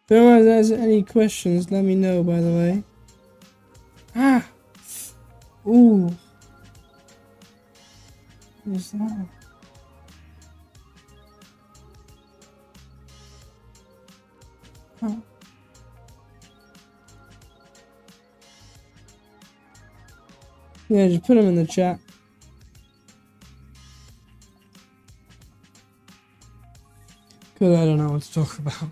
If anyone has any questions, let me know, by the way. Ah! Ooh. What is that? Huh. Yeah, just put them in the chat. Because I don't know what to talk about.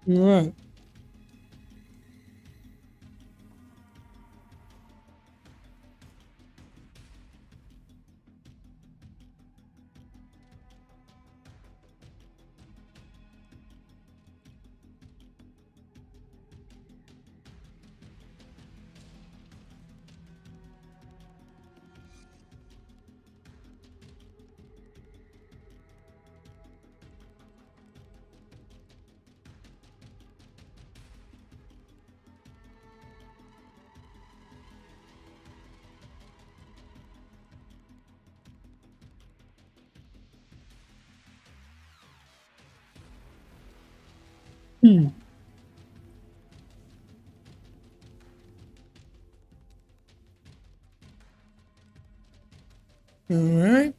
Right. Alright.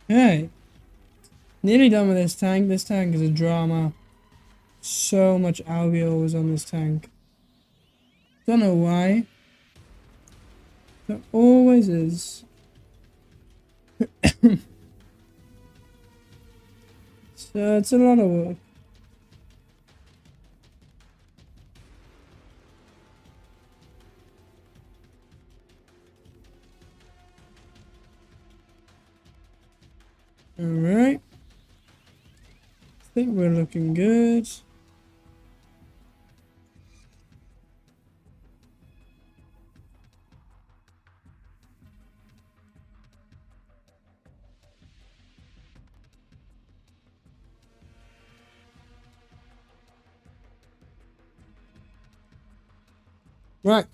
Hey. Nearly done with this tank. This tank is a drama. So much algae was on this tank. Don't know why. There always is. So it's a lot of work. Alright. I think we're looking good. Right.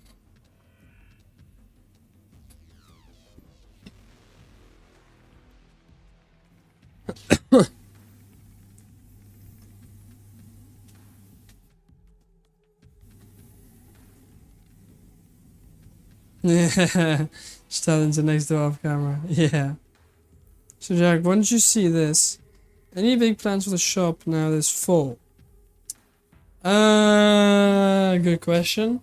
Yeah. Start into next door off camera. Yeah. So Jack, once you see this, any big plans for the shop now this fall? Good question.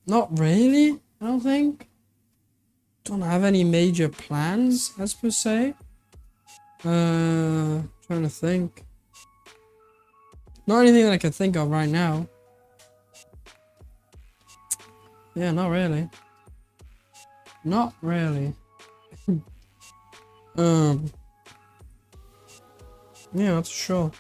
Not really, I don't think. Don't have any major plans, as per se. Trying to think. Not anything that I can think of right now. Yeah, not really. Not really. Yeah, that's sure.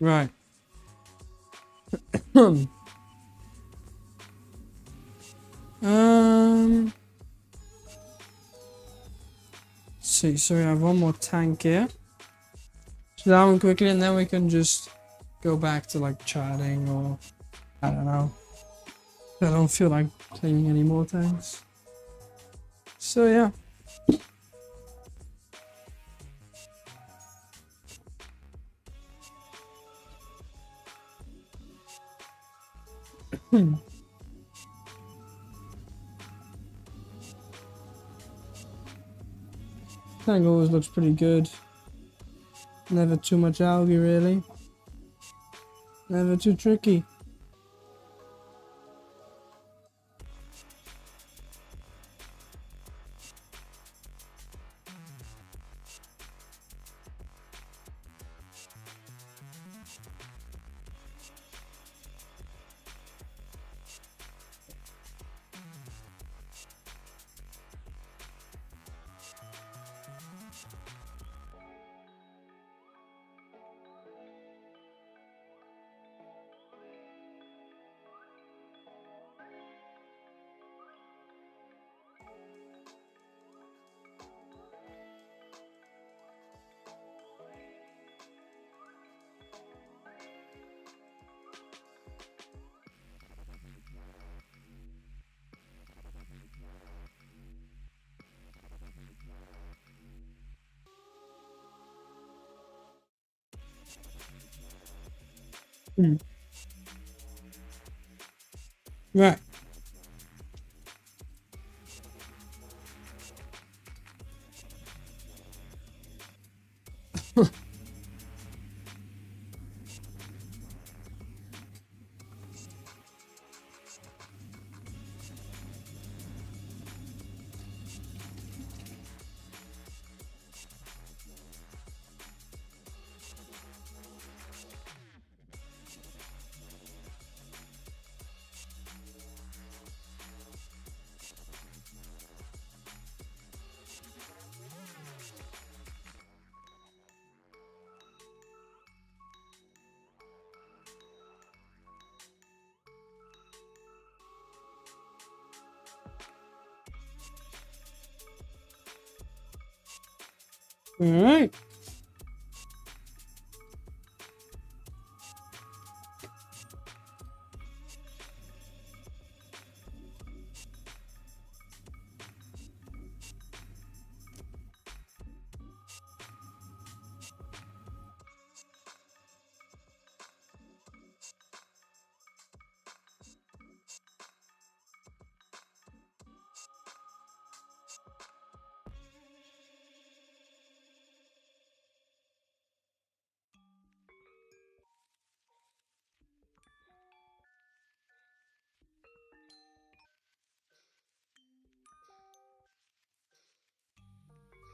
Right. See, so we have one more tank here. So that one quickly, and then we can just go back to like chatting or I don't know. I don't feel like cleaning any more tanks. So yeah. Tank always looks pretty good. Never too much algae really. Never too tricky. Right. All right.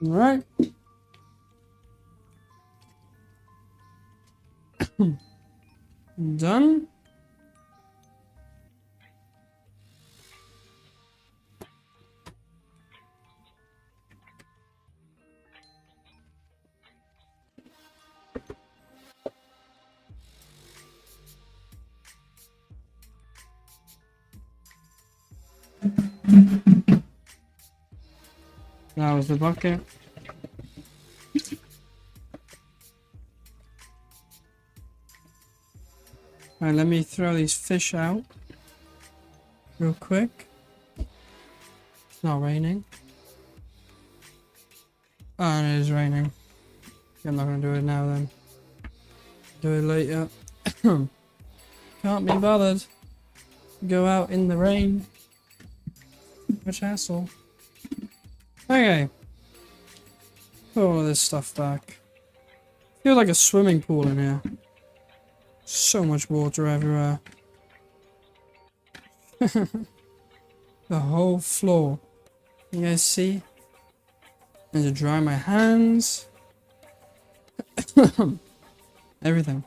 Alright. Done. That was the bucket. Alright, let me throw these fish out real quick. It's not raining. Oh, and it is raining. I'm not gonna do it now then. Do it later. Can't be bothered. Go out in the rain. Which hassle. Okay. Put all of this stuff back. Feels like a swimming pool in here. So much water everywhere. The whole floor. You guys see? I need to dry my hands. Everything.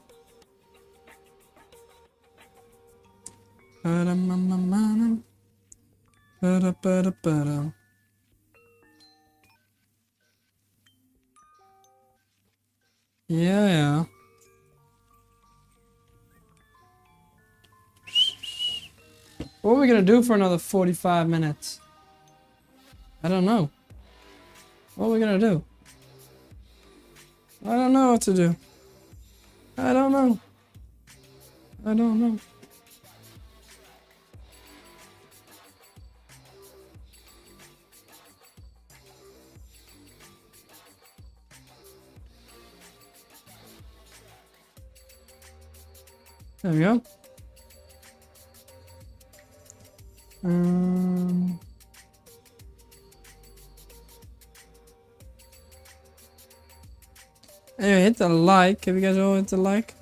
Yeah. What are we gonna do for another 45 minutes? I don't know. What are we gonna do? I don't know what to do. I don't know. I don't know. There we go. Anyway, hit the like. Have you guys all hit the like?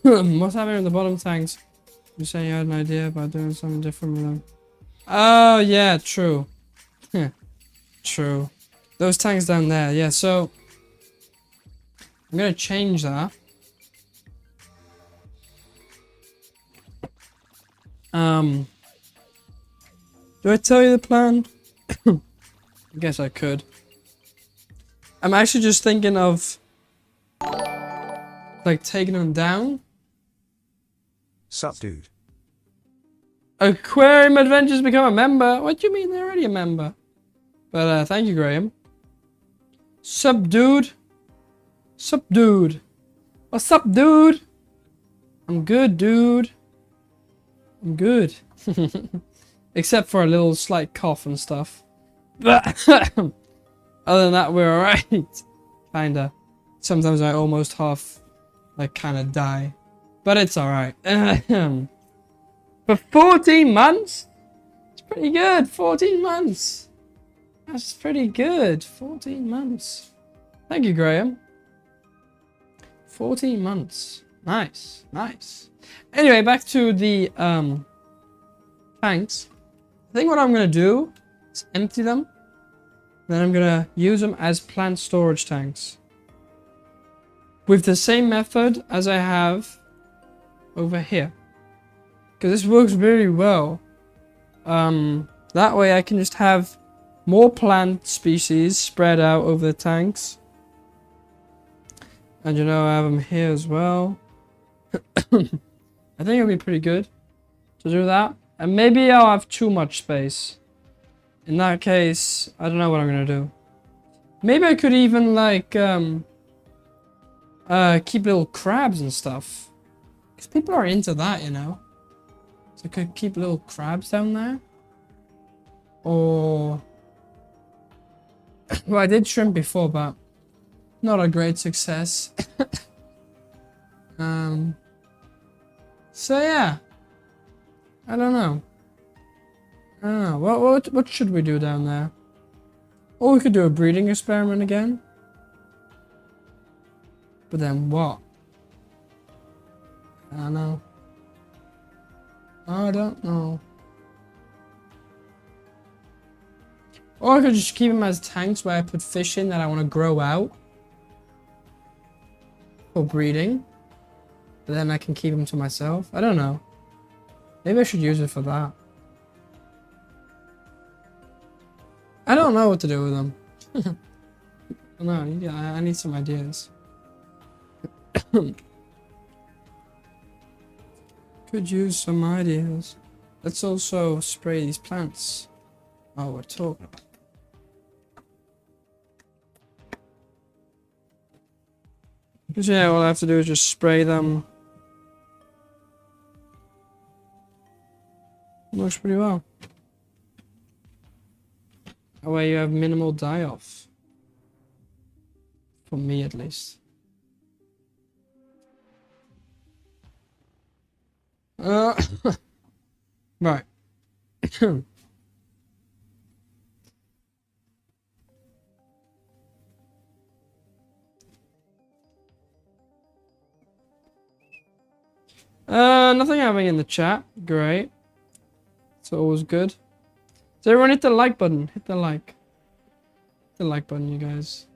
What's happening with the bottom tanks? You saying you had an idea about doing something different with them? Oh, yeah, true. True. Those tanks down there, yeah, so I'm gonna change that. Do I tell you the plan? I guess I could. I'm actually just thinking of like taking them down. Sup, dude? Aquarium Adventures become a member? What do you mean they're already a member? But thank you, Graham. Sup, dude? Sup, dude? What's up, dude? I'm good, dude. I'm good. Except for a little slight cough and stuff. But other than that, we're alright. Kinda. Sometimes I almost half, like, kinda die. But it's alright. For 14 months? It's pretty good. 14 months. That's pretty good. 14 months. Thank you, Graham. 14 months. Nice. Nice. Anyway, back to the tanks. I think what I'm going to do is empty them. Then I'm going to use them as plant storage tanks. With the same method as I have over here. Because this works very well. That way I can just have more plant species spread out over the tanks. And you know, I have them here as well. I think it'll be pretty good to do that. And maybe I'll have too much space. In that case, I don't know what I'm gonna do. Maybe I could even like keep little crabs and stuff. Because people are into that, you know. So I could keep little crabs down there. Or well, I did shrimp before, but not a great success. So yeah, I don't know. What should we do down there? Or we could do a breeding experiment again. But then what? I don't know. I don't know. Or I could just keep them as tanks where I put fish in that I want to grow out for breeding. But then I can keep them to myself. I don't know. Maybe I should use it for that. I don't know what to do with them. I don't know. I need some ideas. Could use some ideas. Let's also spray these plants. Oh, we're talking about. Because yeah, all I have to do is just spray them. Works pretty well. That way you have minimal die-off. For me, at least. Right. Nothing happening in the chat. Great. It's always good. So everyone hit the like button. Hit the like. Hit the like button, you guys.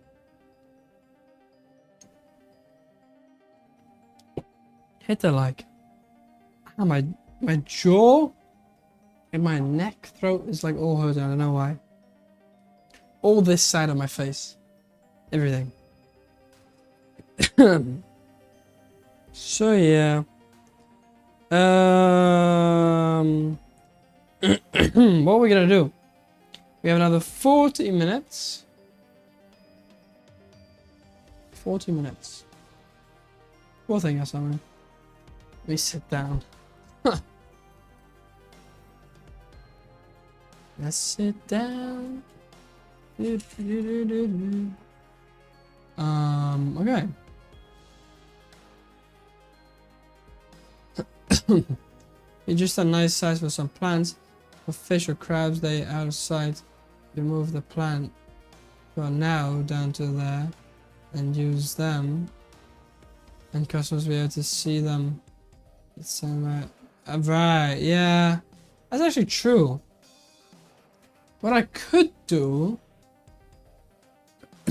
Hit the like. Oh, my jaw and my neck, throat is like all hurting. I don't know why. All this side of my face. Everything. So yeah. What are we gonna do? We have another 40 minutes. 40 minutes. Poor thing or something. Let me sit down. Let's sit down. Okay. It's just a nice size for some plants. For fish or crabs, they out of sight. You move the plant for now down to there and use them. And customers will be able to see them. Right, yeah. That's actually true. What I could do...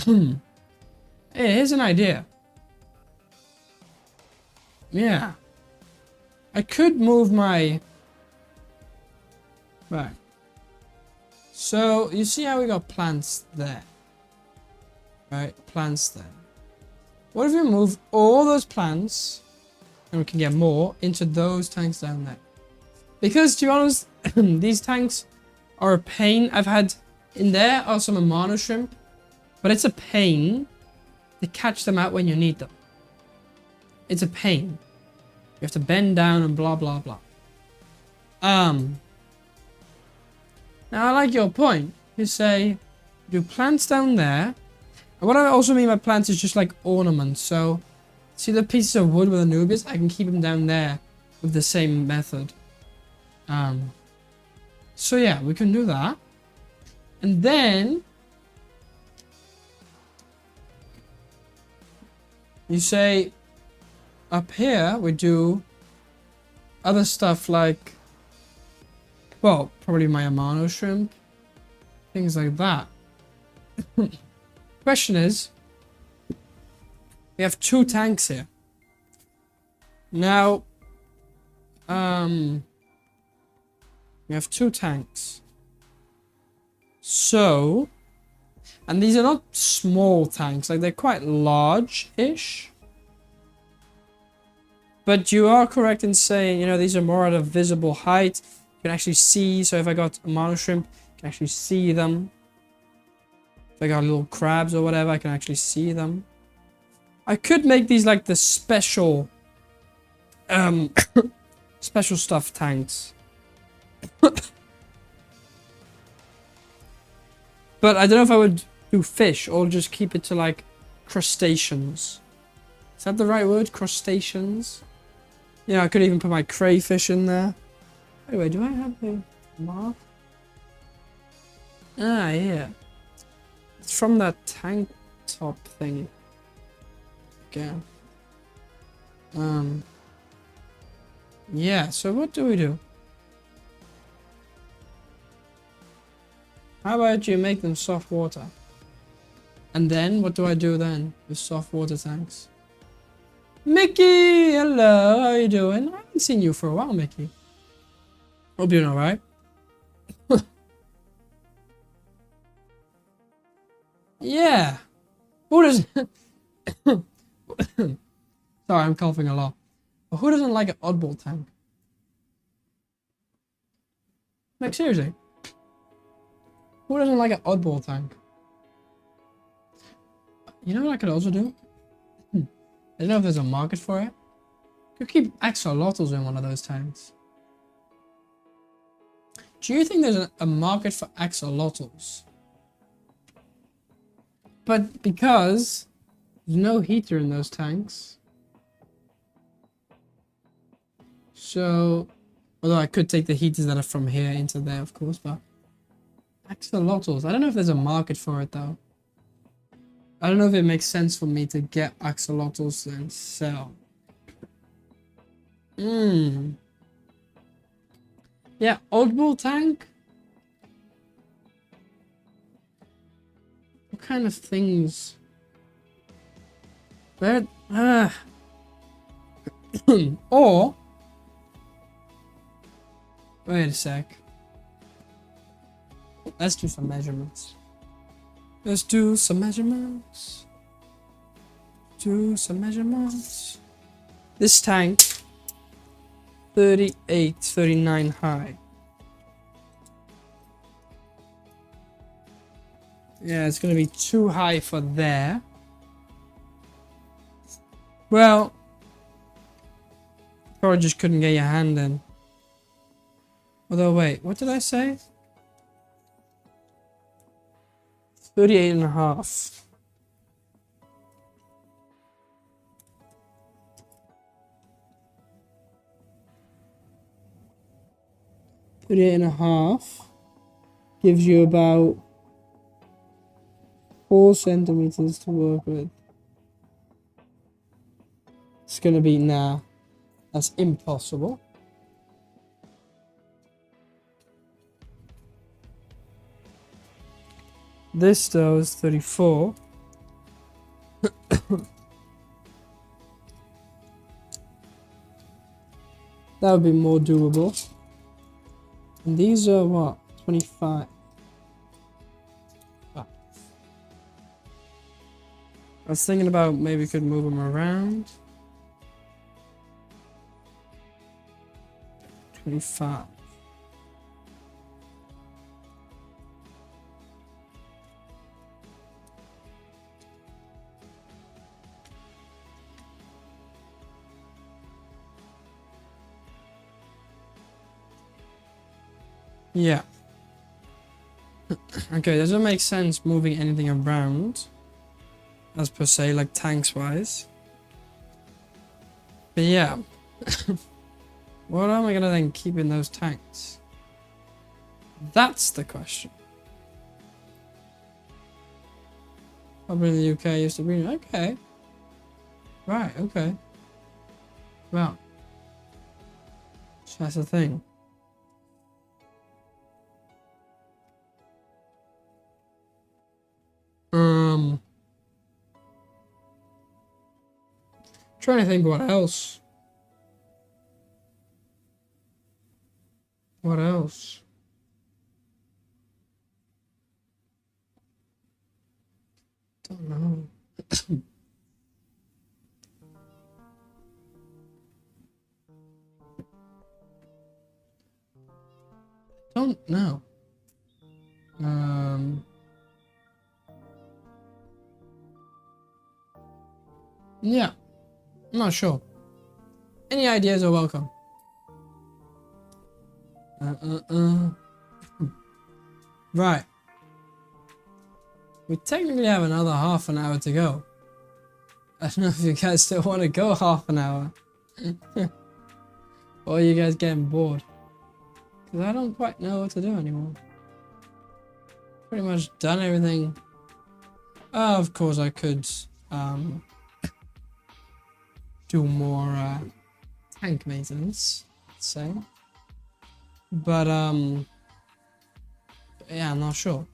Hey, here's an idea. Yeah. I could move my... Right. So, you see how we got plants there? Right, plants there. What if we move all those plants, and we can get more, into those tanks down there? Because, to be honest, these tanks are a pain. I've had in there are some Amano shrimp, but it's a pain to catch them out when you need them. It's a pain. You have to bend down and blah blah blah. Now I like your point. You say do plants down there. And what I also mean by plants is just like ornaments. So see the pieces of wood with Anubias? I can keep them down there with the same method. So yeah, we can do that. And then you say up here we do other stuff like, well, probably my Amano shrimp, things like that. Question is, we have 2 tanks here. Now, we have 2 tanks. So, and these are not small tanks, like they're quite large-ish. But you are correct in saying, you know, these are more at a visible height. You can actually see, so if I got Amano shrimp, I can actually see them. If I got little crabs or whatever, I can actually see them. I could make these like the special, special stuff tanks. But I don't know if I would do fish or just keep it to like crustaceans. Is that the right word? Crustaceans? Yeah, I could even put my crayfish in there. Anyway, do I have a mark? Ah, yeah. It's from that tank top thing. Okay. Yeah, so what do we do? How about you make them soft water? And then, what do I do then with soft water tanks? Mickey! Hello, how you doing? I haven't seen you for a while, Mickey. Hope you're alright. Yeah. Who doesn't... Sorry, I'm coughing a lot. But who doesn't like an oddball tank? Like, seriously. Who doesn't like an oddball tank? You know what I could also do? I don't know if there's a market for it. Could keep axolotls in one of those tanks. Do you think there's a market for axolotls? But because there's no heater in those tanks. So, although I could take the heaters that are from here into there, of course, but axolotls. I don't know if there's a market for it though. I don't know if it makes sense for me to get axolotls and sell. Yeah, oddball tank. What kind of things? Where? Or wait a sec. Let's do some measurements. Let's do some measurements. This tank, 38, 39 high. Yeah, it's gonna be too high for there. Well, probably just couldn't get your hand in. Although, wait, what did I say? 38 and a half. Gives you about 4 centimeters to work with. It's gonna be, nah, that's impossible. This though is 34. That would be more doable. And these are what? 25. Ah. I was thinking about maybe we could move them around. 25. Yeah. Okay, doesn't make sense moving anything around as per se, like tanks wise. But yeah. What am I gonna then keep in those tanks? That's the question. Probably in the UK used to be okay. Right, okay. Well. So that's the thing. Trying to think what else. What else? Don't know. Don't know. Yeah, I'm not sure. Any ideas are welcome. Right. We technically have another half an hour to go. I don't know if you guys still want to go half an hour. Or are you guys getting bored? Because I don't quite know what to do anymore. Pretty much done everything. Of course I could do more tank maintenance, let's say. But yeah, I'm not sure.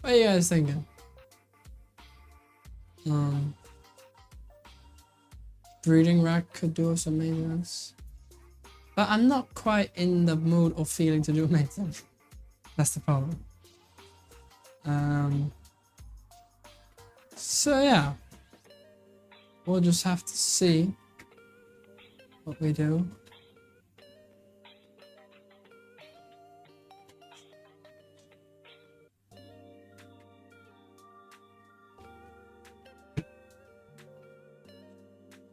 What are you guys thinking? Breeding rack could do some maintenance. But I'm not quite in the mood or feeling to do maintenance. That's the problem. So yeah. We'll just have to see what we do.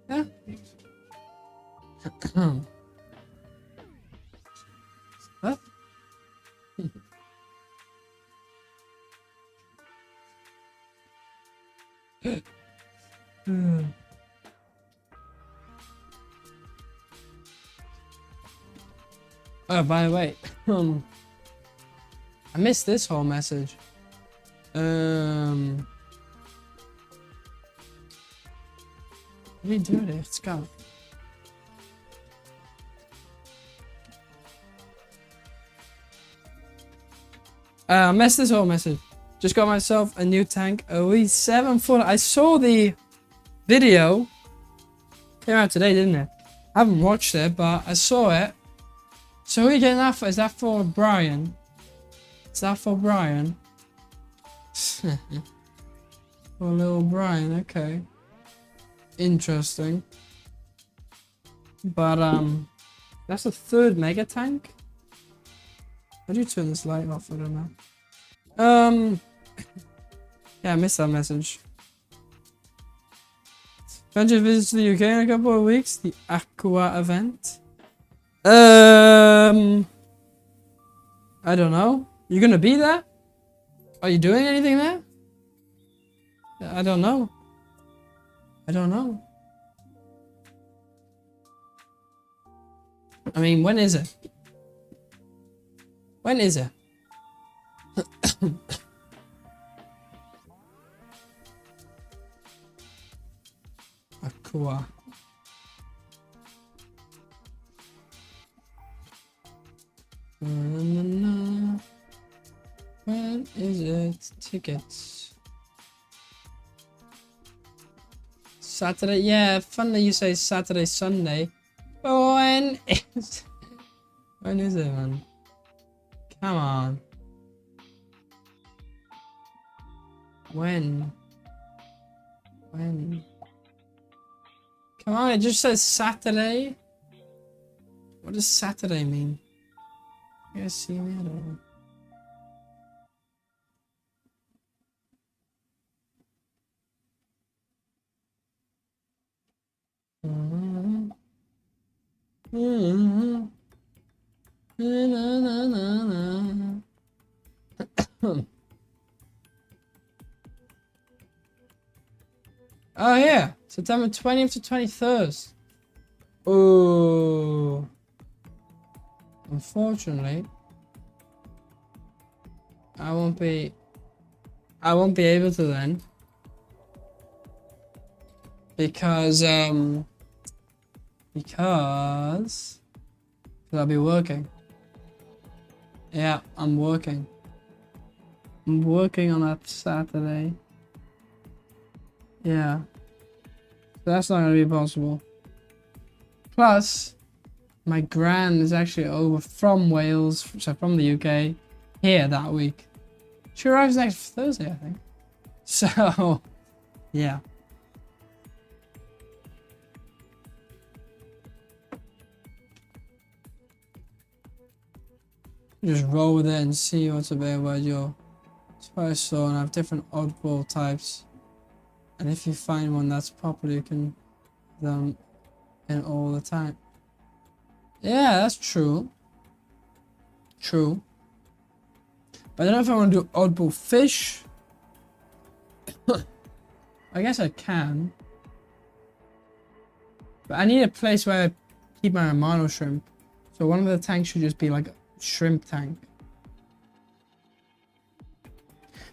Yeah. What? Oh, by the way, I missed this whole message. What do you do there? Let's go. I missed this whole message. Just got myself a new tank, a wee 7-foot. I saw the video. Came out today, didn't it? I haven't watched it, but I saw it. So who are you getting that for? Is that for Brian? Is that for Brian? For little Brian, okay. Interesting. But that's the 3rd mega tank. How do you turn this light off? I don't know. Yeah, I missed that message. 100 visits to the UK in a couple of weeks. The Aqua event. I don't know. You gonna be there? Are you doing anything there? I don't know. I don't know. I mean, when is it? When is it? Aqua. When is it? Tickets. Saturday. Yeah, fun that you say Saturday, Sunday. But when is? When is it, man? Come on. When? When? Come on, it just says Saturday. What does Saturday mean? You guys see me? I don't know. Oh yeah, September 20th to 23rd. Oh, unfortunately, I won't be able to then, because I'll be working. Yeah, I'm working. I'm working on that Saturday. Yeah. So that's not gonna be possible. Plus, my gran is actually over from Wales, so from the UK, here that week. She arrives next Thursday, I think. So, yeah. Just roll with it and see what's available at your supply store, and have different oddball types. And if you find one that's popular, you can have them in all the time. Yeah, that's true. True. But I don't know if I want to do oddball fish. I guess I can. But I need a place where I keep my Romano shrimp. So one of the tanks should just be like a shrimp tank.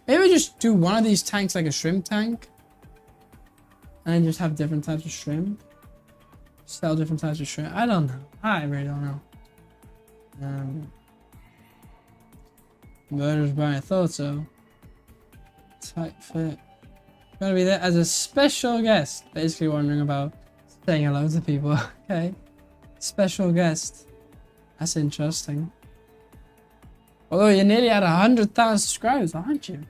Maybe just do one of these tanks like a shrimp tank. And then just have different types of shrimp. Sell different types of shrimp. I don't know. I really don't know. Murder's Brian, I thought so. Tight fit. Gonna be there as a special guest. Basically wondering about saying hello to people. Okay. Special guest. That's interesting. Although you're nearly at 100,000 subscribers, aren't you?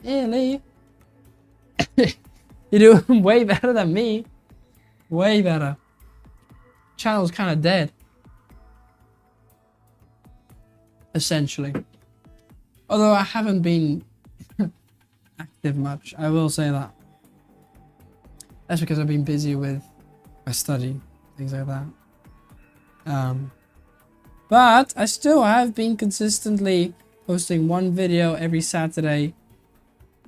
Nearly. You're doing way better than me. Way better. Channel's kind of dead. Essentially. Although I haven't been active much, I will say that. That's because I've been busy with my study, things like that. But I still have been consistently posting one video every Saturday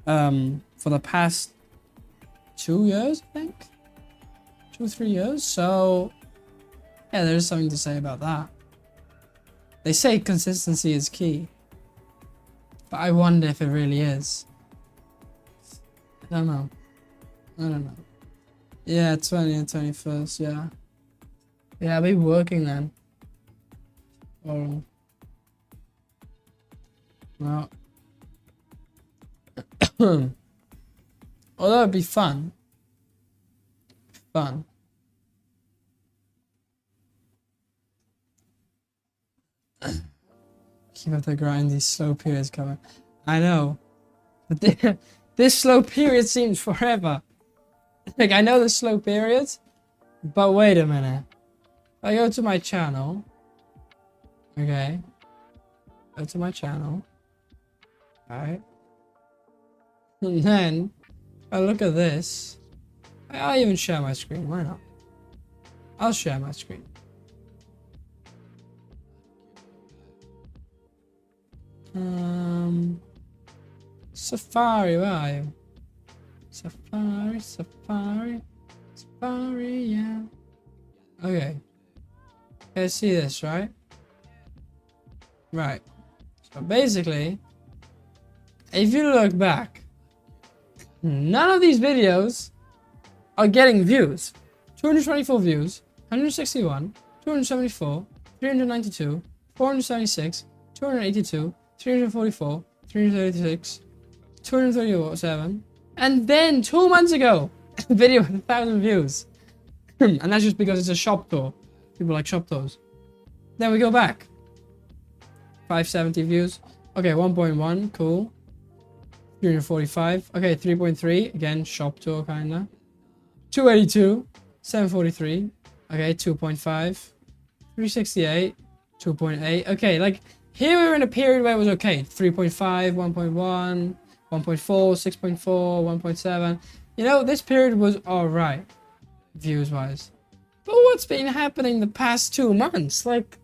for the past 2 years, I think. 2 or 3 years. So yeah, there's something to say about that. They say consistency is key, but I wonder if it really is. I don't know. Yeah, 20 and 21st, yeah. Yeah, I'll be working then. Oh. Well. Although it'd be fun. Fun. Keep up the grind, these slow periods coming. I know. But this slow period seems forever. Like, I know the slow periods, but wait a minute. I go to my channel. Okay. Go to my channel. Alright. And then I look at this. I'll even share my screen. Why not? I'll share my screen. Safari, where are you? Safari, yeah. Okay. Okay, see this, right? Right. So basically, if you look back, none of these videos are getting views. 224 views, 161, 274, 392, 476, 282, 344, 336, 237, and then 2 months ago, a video with 1,000 views. And that's just because it's a shop tour. People like shop tours. Then we go back. 570 views. Okay, 1.1, cool. 345. Okay, 3.3, again, shop tour kinda. 282, 743. Okay, 2.5. 368, 2.8. Okay, like, here we were in a period where it was okay. 3.5, 1.1, 1.4, 6.4, 1.7. You know, this period was alright, views wise. But what's been happening the past 2 months? Like,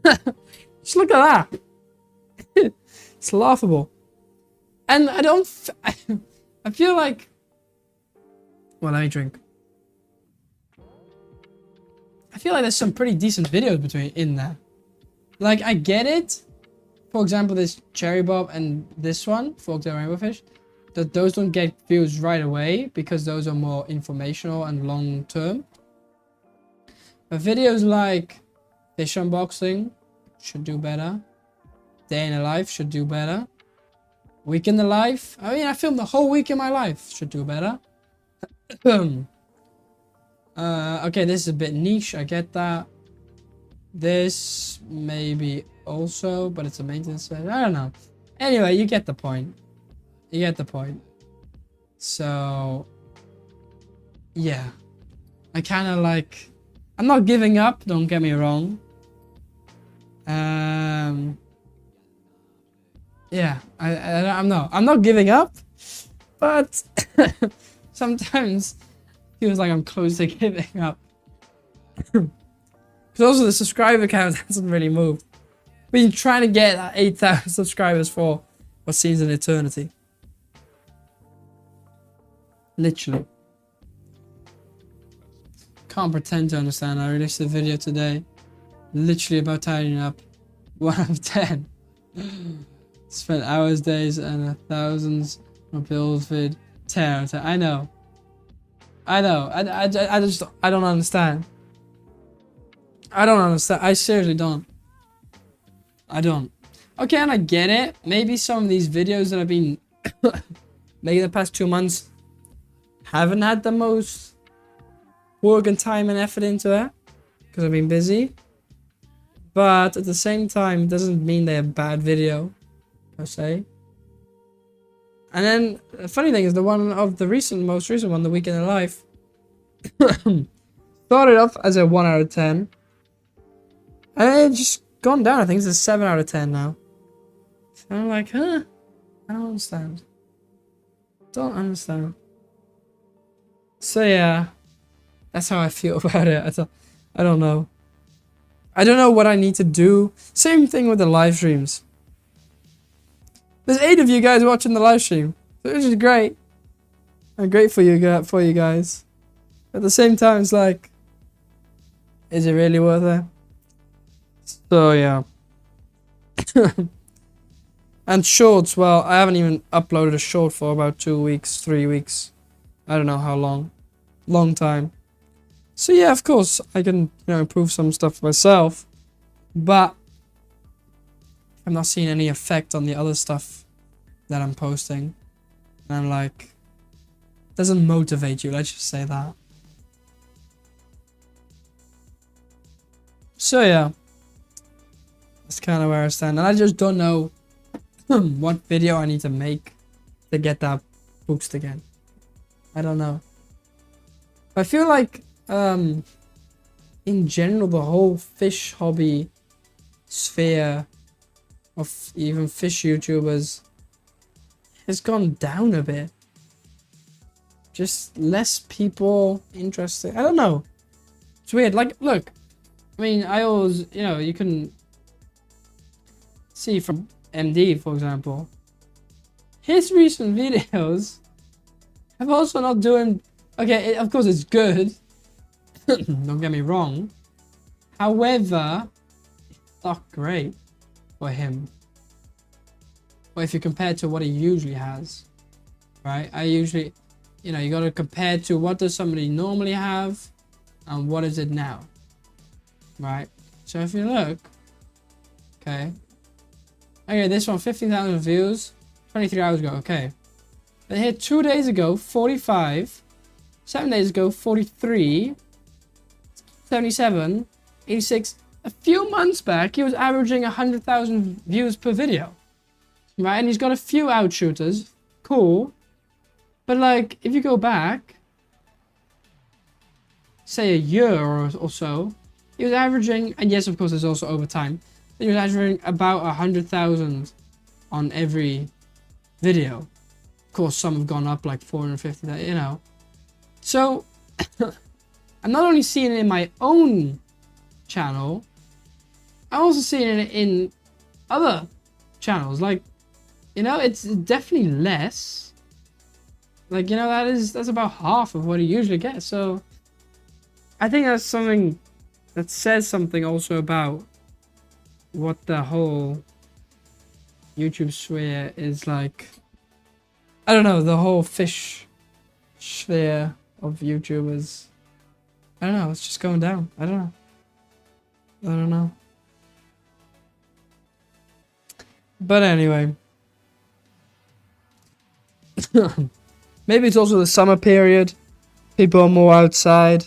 just look at that. It's laughable. And I don't, I feel like, well, let me drink. I feel like there's some pretty decent videos in there. Like, I get it. For example, this Cherry Bob and this one, Forktail Rainbow Fish, that those don't get views right away because those are more informational and long term. But videos like fish unboxing should do better. Day in a life should do better. Week in the life. I mean, I filmed the whole week in my life. Should do better. Okay, this is a bit niche. I get that. This maybe also, but it's a maintenance. I don't know. Anyway, you get the point. You get the point. So, yeah. I kind of like... I'm not giving up, don't get me wrong. Yeah, I'm not giving up, but sometimes feels like I'm close to giving up. Because also the subscriber count hasn't really moved. Been trying to get 8,000 subscribers for what seems an eternity. Literally. Can't pretend to understand. I released a video today, literally about tidying up. 1 out of 10. Spent hours, days, and thousands on build vid. 10 out of 10. I know. I don't understand. I don't understand. I seriously don't. I don't. Okay, and I get it. Maybe some of these videos that have been maybe the past 2 months haven't had the most work and time and effort into it because I've been busy. But at the same time, it doesn't mean they're a bad video, per se. And then the funny thing is the one of the most recent one, The Week in the Life, started off as a 1 out of 10. And it's just gone down. I think it's a 7 out of 10 now. So I'm like, huh? I don't understand. Don't understand. So yeah, that's how I feel about it. I don't know. I don't know what I need to do. Same thing with the live streams. There's 8 of you guys watching the live stream, which is great. I'm grateful for you guys. At the same time, it's like, is it really worth it? So yeah. And shorts, well, I haven't even uploaded a short for about 2 weeks, 3 weeks. I don't know how long. Long time. So yeah, of course, I can, improve some stuff myself. But I'm not seeing any effect on the other stuff that I'm posting. And I'm like, it doesn't motivate you, let's just say that. So yeah, that's kind of where I stand. And I just don't know what video I need to make to get that boost again. I don't know. I feel like, in general, the whole fish hobby sphere of even fish YouTubers has gone down a bit. Just less people interested. I don't know. It's weird. Like, look, I mean, I always, you can see from MD, for example, his recent videos have also not doing, okay, of course it's good. Don't get me wrong. However, it's not great for him. Well, if you compare to what he usually has, right? I usually, you got to compare to what does somebody normally have and what is it now, right? So if you look, okay, this one, 15,000 views, 23 hours ago, okay. But here 2 days ago, 45, 7 days ago, 43, 77, 86. A few months back, he was averaging 100,000 views per video. Right, and he's got a few outshooters. Cool. But like, if you go back, say a year or so, he was averaging, and yes, of course, there's also overtime, but he was averaging about 100,000 on every video. Of course, some have gone up like 450, So, I'm not only seeing it in my own channel, I'm also seeing it in other channels. Like, it's definitely less. Like, that's about half of what he usually gets. So, I think that's something that says something also about what the whole YouTube sphere is like. I don't know, the whole fish sphere of YouTubers. I don't know, it's just going down. I don't know. But anyway. Maybe it's also the summer period. People are more outside.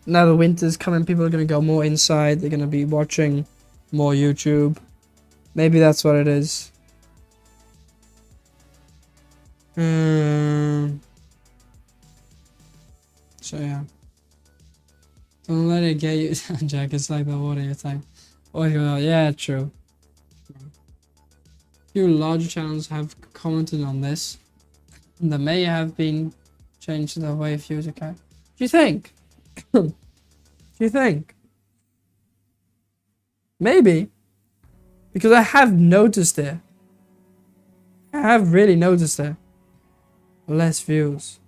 Now the winter's coming, people are going to go more inside. They're going to be watching more YouTube. Maybe that's what it is. So yeah. Don't let it get you, Jack. It's like the water your time. Oh, yeah, true. Few larger channels have commented on this. And there may have been changed the way views okay. Do you think? Do you think? Maybe. Because I have noticed it. I have really noticed it. Less views.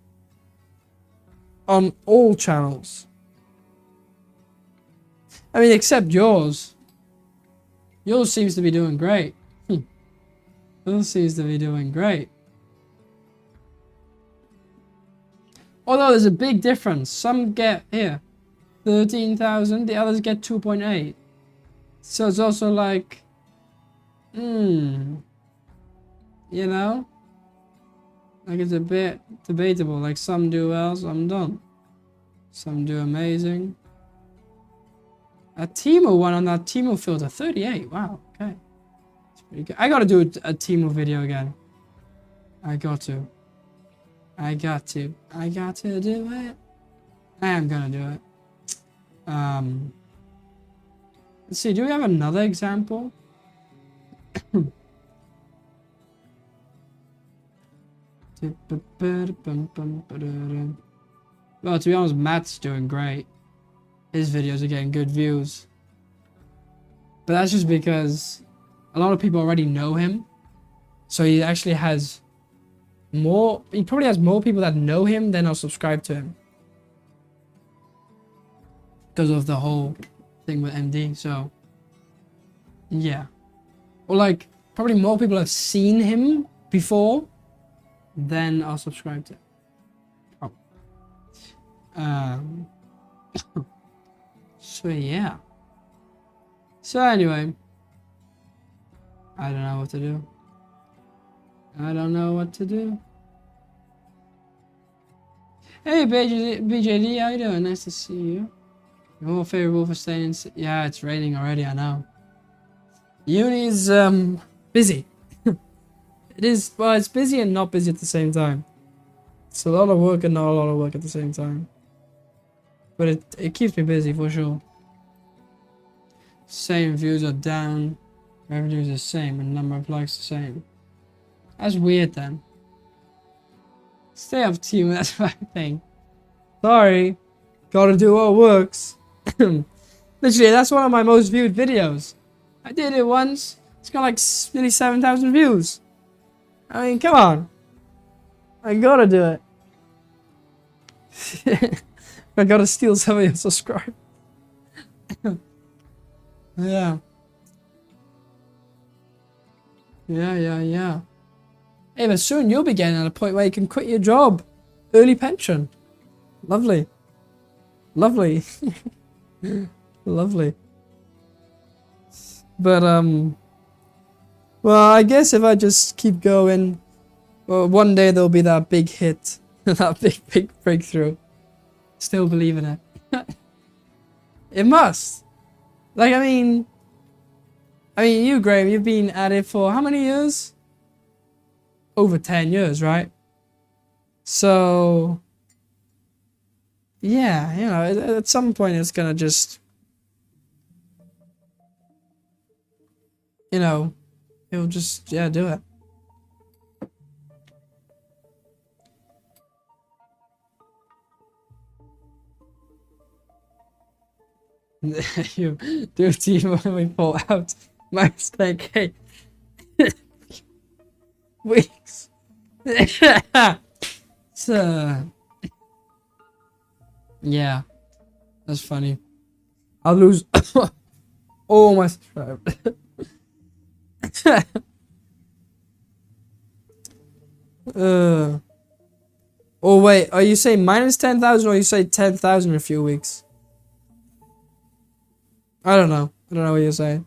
On all channels. I mean, except yours. Yours seems to be doing great. Yours seems to be doing great. Although there's a big difference. Some get, here, 13,000. The others get 2.8. So it's also like, You know? Like, it's a bit debatable. Like, some do well, some don't. Some do amazing. A Timo one on that Timo filter. 38. Wow, okay. That's pretty good. I gotta do a Timo video again. I got to. I got to do it. I am gonna do it. Let's see, do we have another example? Well, to be honest, Matt's doing great. His videos are getting good views. But that's just because a lot of people already know him. So he actually has more, he probably has more people that know him than are subscribed to him. Because of the whole thing with MD, so yeah. Or like, probably more people have seen him before than are subscribed to him. Oh. So yeah. So anyway, I don't know what to do. I don't know what to do. Hey BJD, how you doing? Nice to see you. Your more favorable for staying in. Yeah, it's raining already, I know. Uni is busy. It is, well, it's busy and not busy at the same time. It's a lot of work and not a lot of work at the same time. But it keeps me busy for sure. Same views are down. Revenue is the same and number of likes the same. That's weird then. Stay up team, that's my thing. Sorry. Gotta do what works. Literally, that's one of my most viewed videos. I did it once. It's got like nearly 7,000 views. I mean, come on. I gotta do it. I gotta steal some of your subscribers. Yeah. Yeah. Hey, but soon you'll be getting at a point where you can quit your job. Early pension. Lovely. Lovely. Lovely. But, well, I guess if I just keep going, well, one day there'll be that big hit. That big breakthrough. Still believe in it. It must. Like, I mean, you, Graham, you've been at it for how many years? Over 10 years, right? So, yeah, you know, at some point it's gonna just, you know, it'll just, yeah, do it. You do team when we pull out. My mistake. Hey. Weeks. So, yeah, that's funny. I'll lose all my subscribers. Oh wait, are you saying minus 10,000 or you say 10,000 in a few weeks? I don't know. I don't know what you're saying.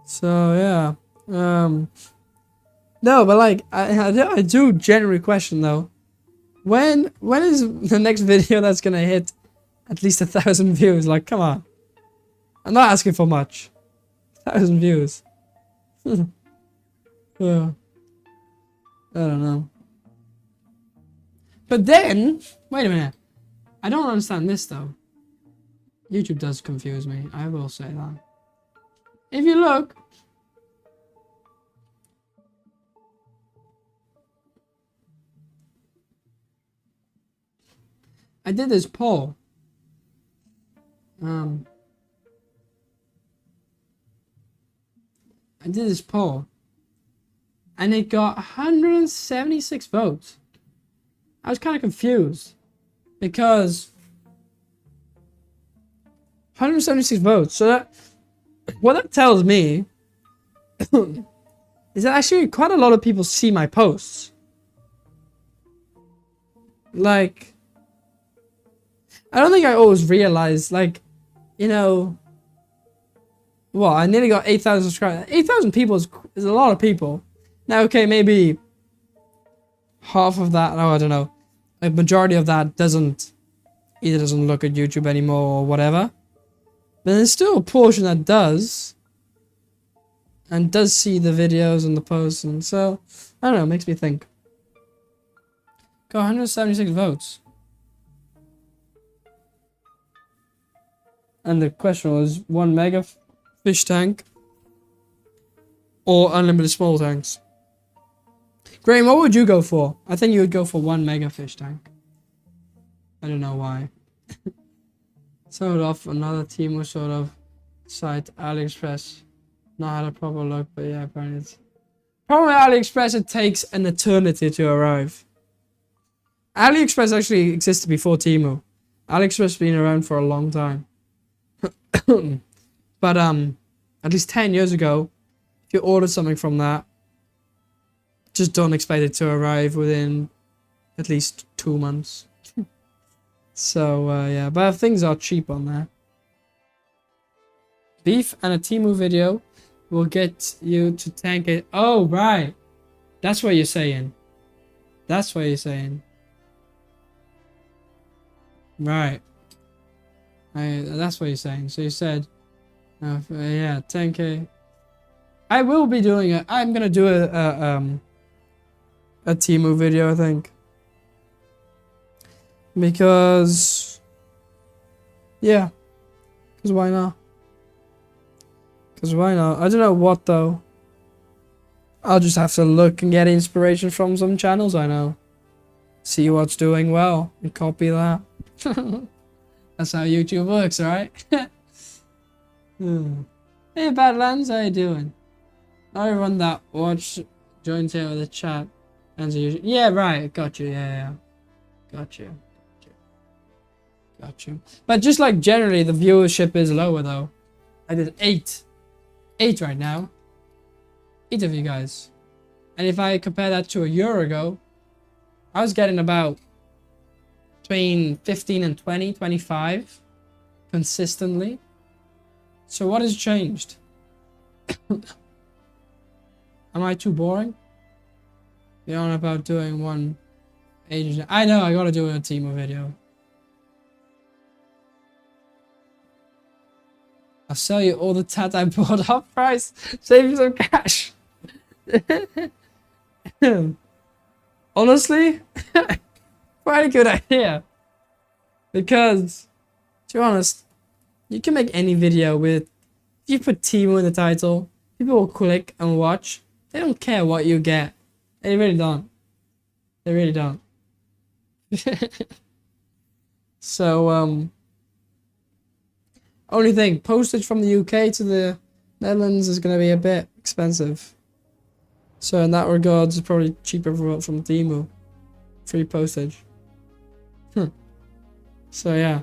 So yeah. No, but like I do generally question though. When is the next video that's gonna hit at least 1,000 views? Like, come on. I'm not asking for much. 1,000 views. Yeah. I don't know. But then, wait a minute. I don't understand this though. YouTube does confuse me. I will say that. If you look, I did this poll. I did this poll, and it got 176 votes. I was kind of confused because 176 votes. So that, what that tells me is that actually quite a lot of people see my posts. Like, I don't think I always realized, like, you know, well, I nearly got 8,000 subscribers. 8,000 people is a lot of people. Now, okay, maybe half of that, no, I don't know. A majority of that either doesn't look at YouTube anymore or whatever. But there's still a portion that does. And does see the videos and the posts. And so, I don't know, it makes me think. Got 176 votes. And the question was 1 mega fish tank or unlimited small tanks. Graham, what would you go for? I think you would go for 1 mega fish tank. I don't know why. Sold off another Temu sort of site, AliExpress. Not had a proper look, but yeah, apparently it's... Problem with AliExpress, it takes an eternity to arrive. AliExpress actually existed before Temu. AliExpress has been around for a long time. But at least 10 years ago, if you ordered something from that, just don't expect it to arrive within at least 2 months. So yeah, but things are cheap on there. Beef and a Temu video will get you to tank it. Oh, right. That's what you're saying. That's what you're saying. Right. That's what you're saying. So you said, yeah, 10k. I will be doing it. I'm gonna do a Temu video, I think, because yeah, because why not? Because why not? I don't know what though. I'll just have to look and get inspiration from some channels I know. See what's doing well and copy that. That's how YouTube works, right? Hey Badlands, how you doing? I run that watch joins here with the chat. And yeah, right, got you, yeah. Got you. But just like generally the viewership is lower though. I did 8 right now. 8 of you guys. And if I compare that to a year ago, I was getting about between 15 and 20, 25 consistently. So what has changed? Am I too boring? You're on about doing one agent. I know, I gotta do a Temu video. I'll sell you all the tat I bought off price. Save you some cash. Honestly, quite a good idea. Because, to be honest, you can make any video with, if you put Temu in the title, people will click and watch. They don't care what you get. They really don't. They really don't. So, only thing, postage from the UK to the Netherlands is going to be a bit expensive. So in that regard, it's probably cheaper from Temu. Free postage. So yeah.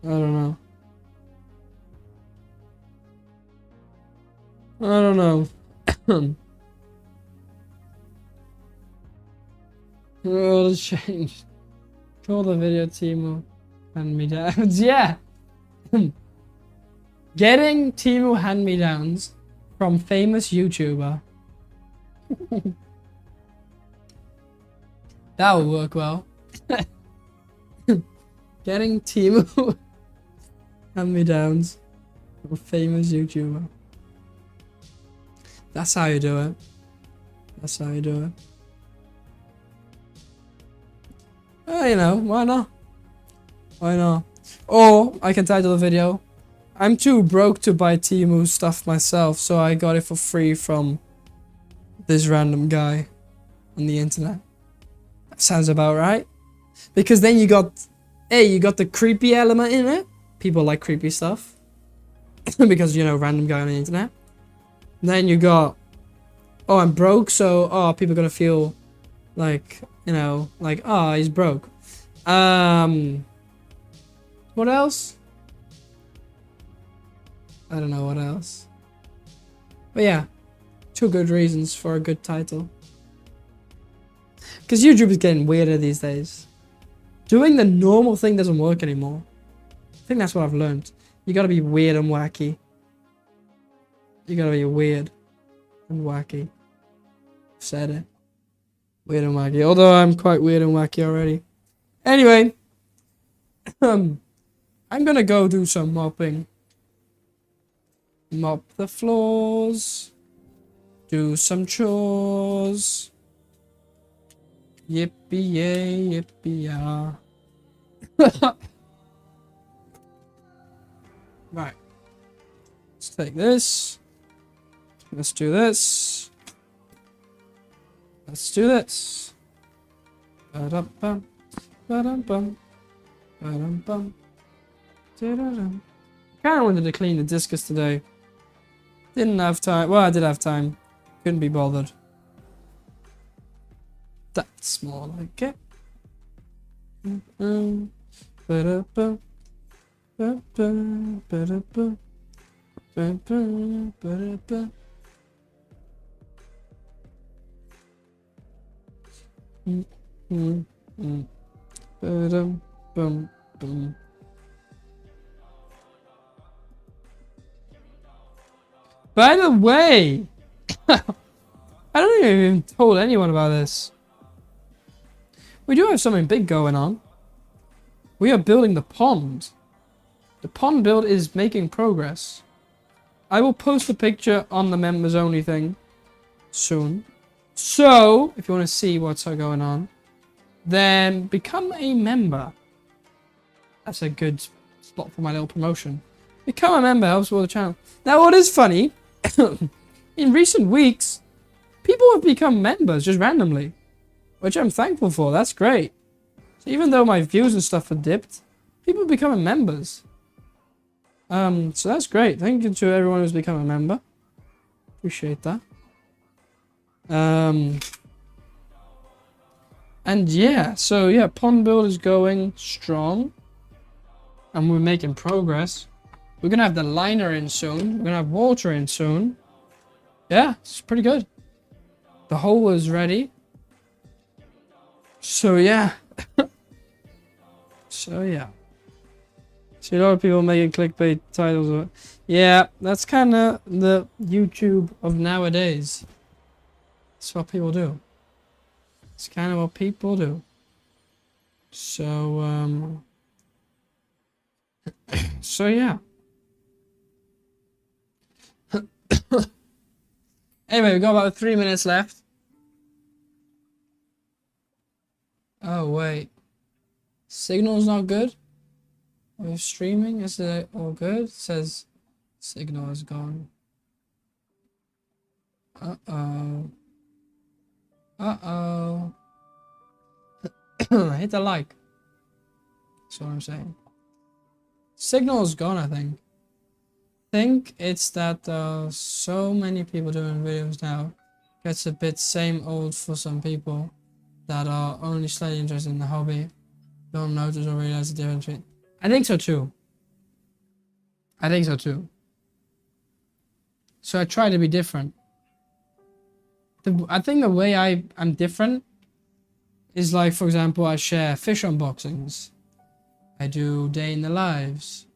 I don't know. I don't know. The world has changed. Call the video Temu hand-me-downs. Yeah! Getting Temu hand-me-downs from famous YouTuber. That would work well. Getting Temu hand-me-downs from famous YouTuber. That's how you do it. That's how you do it. Well, you know, why not? Why not? Or I can title the video, I'm too broke to buy Temu stuff myself, so I got it for free from this random guy on the internet. That sounds about right. Because then you got the creepy element in it. People like creepy stuff. Because, you know, random guy on the internet. And then you got, oh, I'm broke, so, oh, people are gonna feel like, you know, like, oh, he's broke. What else? I don't know what else. But yeah, 2 good reasons for a good title. Because YouTube is getting weirder these days. Doing the normal thing doesn't work anymore. I think that's what I've learned. You gotta be weird and wacky. You gotta be weird and wacky. Said it. Weird and wacky. Although I'm quite weird and wacky already. Anyway. I'm gonna go do some mopping. Mop the floors. Do some chores. Yippee yay, yippee yah. Right. Let's take this. Let's do this. Let's do this. Ba-dum-bum. Ba-dum-bum. Ba-dum-bum. Da-da-dum. I kind of wanted to clean the discus today. Didn't have time. Well, I did have time. Couldn't be bothered. That's more like it. Ba-da-bum. Ba-bum. Ba-da-bum. Ba-bum. Ba-da-bum. Ba-dum. Bum. Bum. By the way, I don't think I've even told anyone about this. We do have something big going on. We are building the pond. The pond build is making progress. I will post a picture on the members only thing soon. So, if you want to see what's going on, then become a member. That's a good spot for my little promotion. Become a member, helps with the channel. Now, what is funny, in recent weeks, people have become members just randomly, which I'm thankful for. That's great. So even though my views and stuff are dipped, people are becoming members. So that's great. Thank you to everyone who's become a member. Appreciate that. And yeah, so yeah, pond build is going strong. And we're making progress. We're gonna have the liner in soon. We're gonna have water in soon. Yeah, it's pretty good. The hole is ready. So yeah. So yeah. See a lot of people making clickbait titles. Yeah, that's kind of the YouTube of nowadays. That's what people do. It's kind of what people do. So so yeah. Anyway, we've got about 3 minutes left. Oh wait. Signal's not good? We're streaming, is it all good? It says signal is gone. Uh-oh. Uh-oh. Hit the like. That's what I'm saying. Signal is gone, I think. I think it's that so many people doing videos now gets a bit same old for some people that are only slightly interested in the hobby. Don't notice or realize the difference between. I think so too. I think so too. So I try to be different. I think the way I'm different is like, for example, I share fish unboxings. I do day in the lives.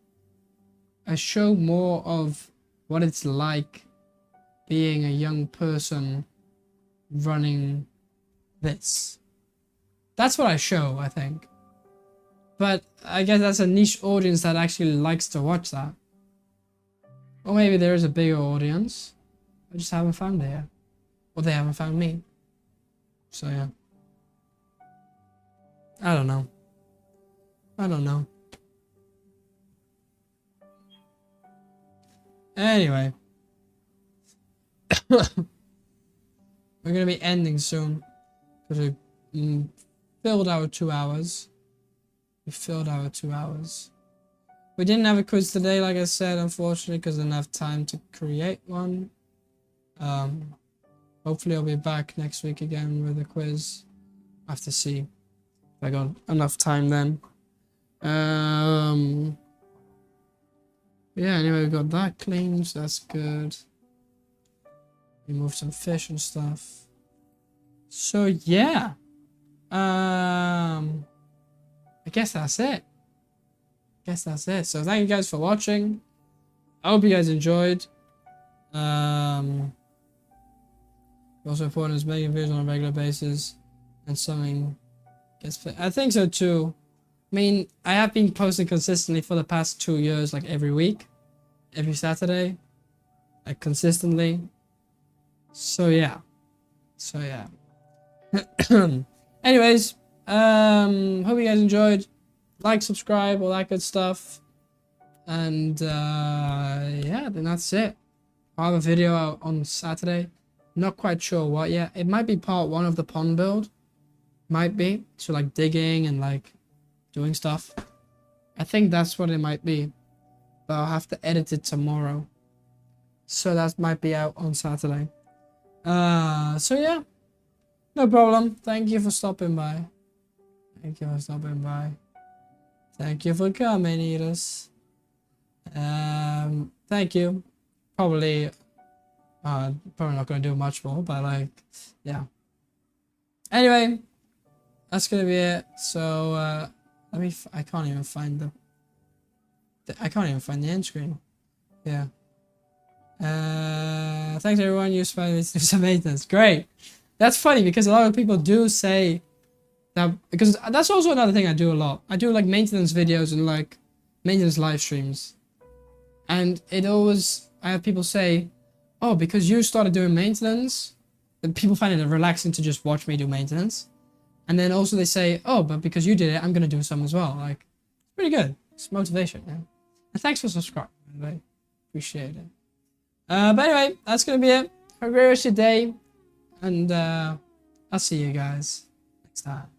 I show more of what it's like being a young person running this. That's what I show, I think. But I guess that's a niche audience that actually likes to watch that. Or maybe there is a bigger audience. I just haven't found it yet. Or they haven't found me. So yeah. I don't know. I don't know. Anyway. We're gonna be ending soon. Because we filled our 2 hours. We filled our 2 hours. We didn't have a quiz today, like I said, unfortunately, because I didn't have time to create one. Hopefully I'll be back next week again with a quiz. I have to see if I got enough time then. Yeah, anyway, we got that cleaned, so that's good. We moved some fish and stuff. So yeah. I I guess that's it. So thank you guys for watching. I hope you guys enjoyed. Also important is making videos on a regular basis and something gets fit. I think so too. I mean, I have been posting consistently for the past 2 years, like every week, every Saturday, like consistently. So yeah. Anyways, hope you guys enjoyed. Like, subscribe, all that good stuff. And yeah, then that's it. I'll have a video out on Saturday. Not quite sure what yet. It might be part 1 of the pond build. Might be. So like digging and like doing stuff. I think that's what it might be. But I'll have to edit it tomorrow. So that might be out on Saturday. So yeah. No problem. Thank you for stopping by. Thank you for coming, Edith. Thank you. Probably not gonna do much more, but like, yeah. Anyway, that's gonna be it. So I can't even find the end screen. Yeah. Thanks everyone. You spent some maintenance. Great. That's funny because a lot of people do say that, because that's also another thing I do a lot. I do like maintenance videos and like maintenance live streams, and I have people say, oh, because you started doing maintenance, and people find it relaxing to just watch me do maintenance. And then also they say, oh, but because you did it, I'm gonna do some as well. Like, it's pretty good. It's motivation, yeah. And thanks for subscribing, by the way. Appreciate it. But anyway, that's gonna be it. Have a great rest of your day, and I'll see you guys next time.